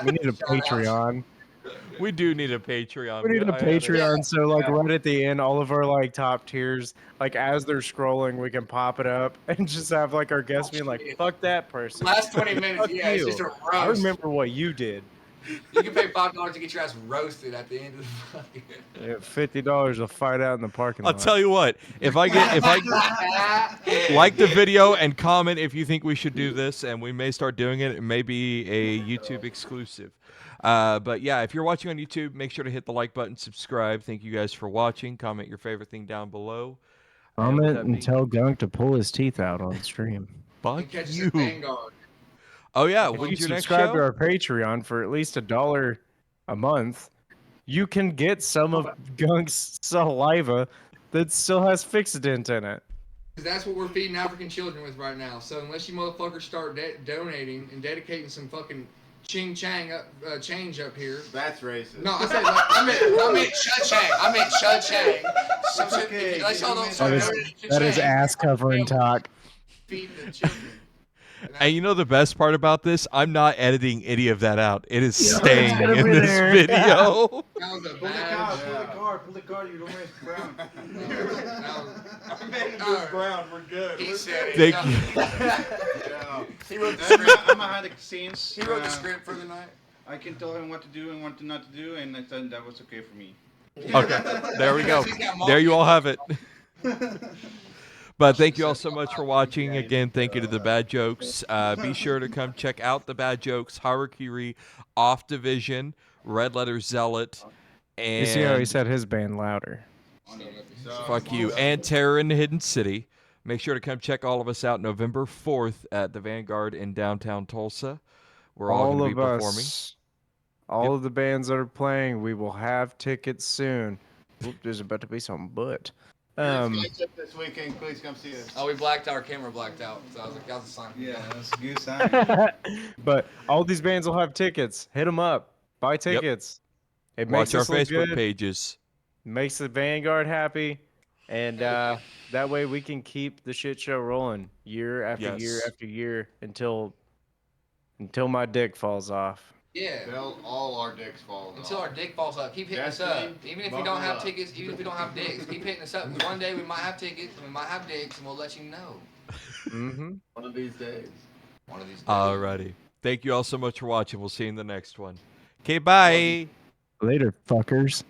We need a Patreon. We do need a Patreon. We need a Patreon, so like right at the end, all of our like top tiers, like as they're scrolling, we can pop it up and just have like our guests being like, "Fuck that person." Last 20 minutes, Fuck yeah, it's you. just a I roast. remember what you did. You can pay $5 to get your ass roasted at the end of the fucking. Yeah, $50 to fight out in the parking I'll lot. tell you what. If I like the video and comment if you think we should do this, and we may start doing it. It may be a YouTube exclusive. But yeah, if you're watching on YouTube, make sure to hit the like button, subscribe. Thank you guys for watching. Comment your favorite thing down below. Comment and tell Gunk to pull his teeth out on stream. Fuck Catch us you. at Vanguard. Oh yeah, If you when's your next subscribe show? to our Patreon for at least $1 a month, you can get some of Gunk's saliva that still has Fixident in it. Because that's what we're feeding African children with right now. So unless you motherfuckers start donating and dedicating some fucking ching-chang change up here. That's racist. No, I said like, I meant cha-chang. I meant cha-chang. Some shit. Okay, Unless y'all don't start That is, donating that is cha-chang, ass covering talk. feeding the children. And you know the best part about this? I'm not editing any of that out. It is Yeah, staying it's gonna in be this there. video. That was a Pull the bad. car, pull the car, you don't race Brown. Brown, we're good. He said it. Thank Yeah. you. Yeah. He wrote the I'm script. behind the scenes. He wrote the script for the night. I can tell him what to do and what not to do, and I thought that was okay for me. Okay, there we go. There you all have it. But thank you all so much for watching. Again, thank you to the Bad Jokes. Be sure to come check out the Bad Jokes, Harakiri, Off Division, Red Letter Zealot, and You see how he said his band louder. fuck you, and Terror in the Hidden City. Make sure to come check all of us out November 4th at the Vanguard in downtown Tulsa. We're all going to be performing. All of the bands that are playing, we will have tickets soon. Oop, there's about to be some butt. This weekend, please come see us. Oh, we blacked out. Our camera blacked out. So I was like, that was a sign. Yeah, that's a good sign. But all these bands will have tickets. Hit them up. Buy tickets. It makes Watch our us look Facebook good, pages. makes the Vanguard happy, and that way we can keep the shit show rolling year after year Yes. after year until my dick falls off. Yeah. Until all our dicks fall Until off. our dick falls up. Keep hitting us Destiny, up. Even if we buckle don't have up. tickets, even if we don't have dicks, keep hitting us up. One day we might have tickets, and we might have dicks, and we'll let you know. Mm-hmm. One of these days. One of these days. Alrighty. Thank you all so much for watching. We'll see you in the next one. Okay, bye. Later, fuckers.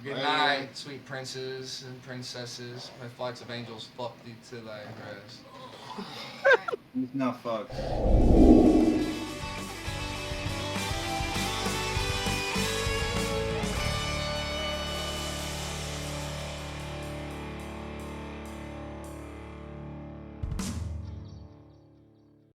Good night, sweet princes and princesses. My flights of angels fuck you to thy rest. He's not fucked.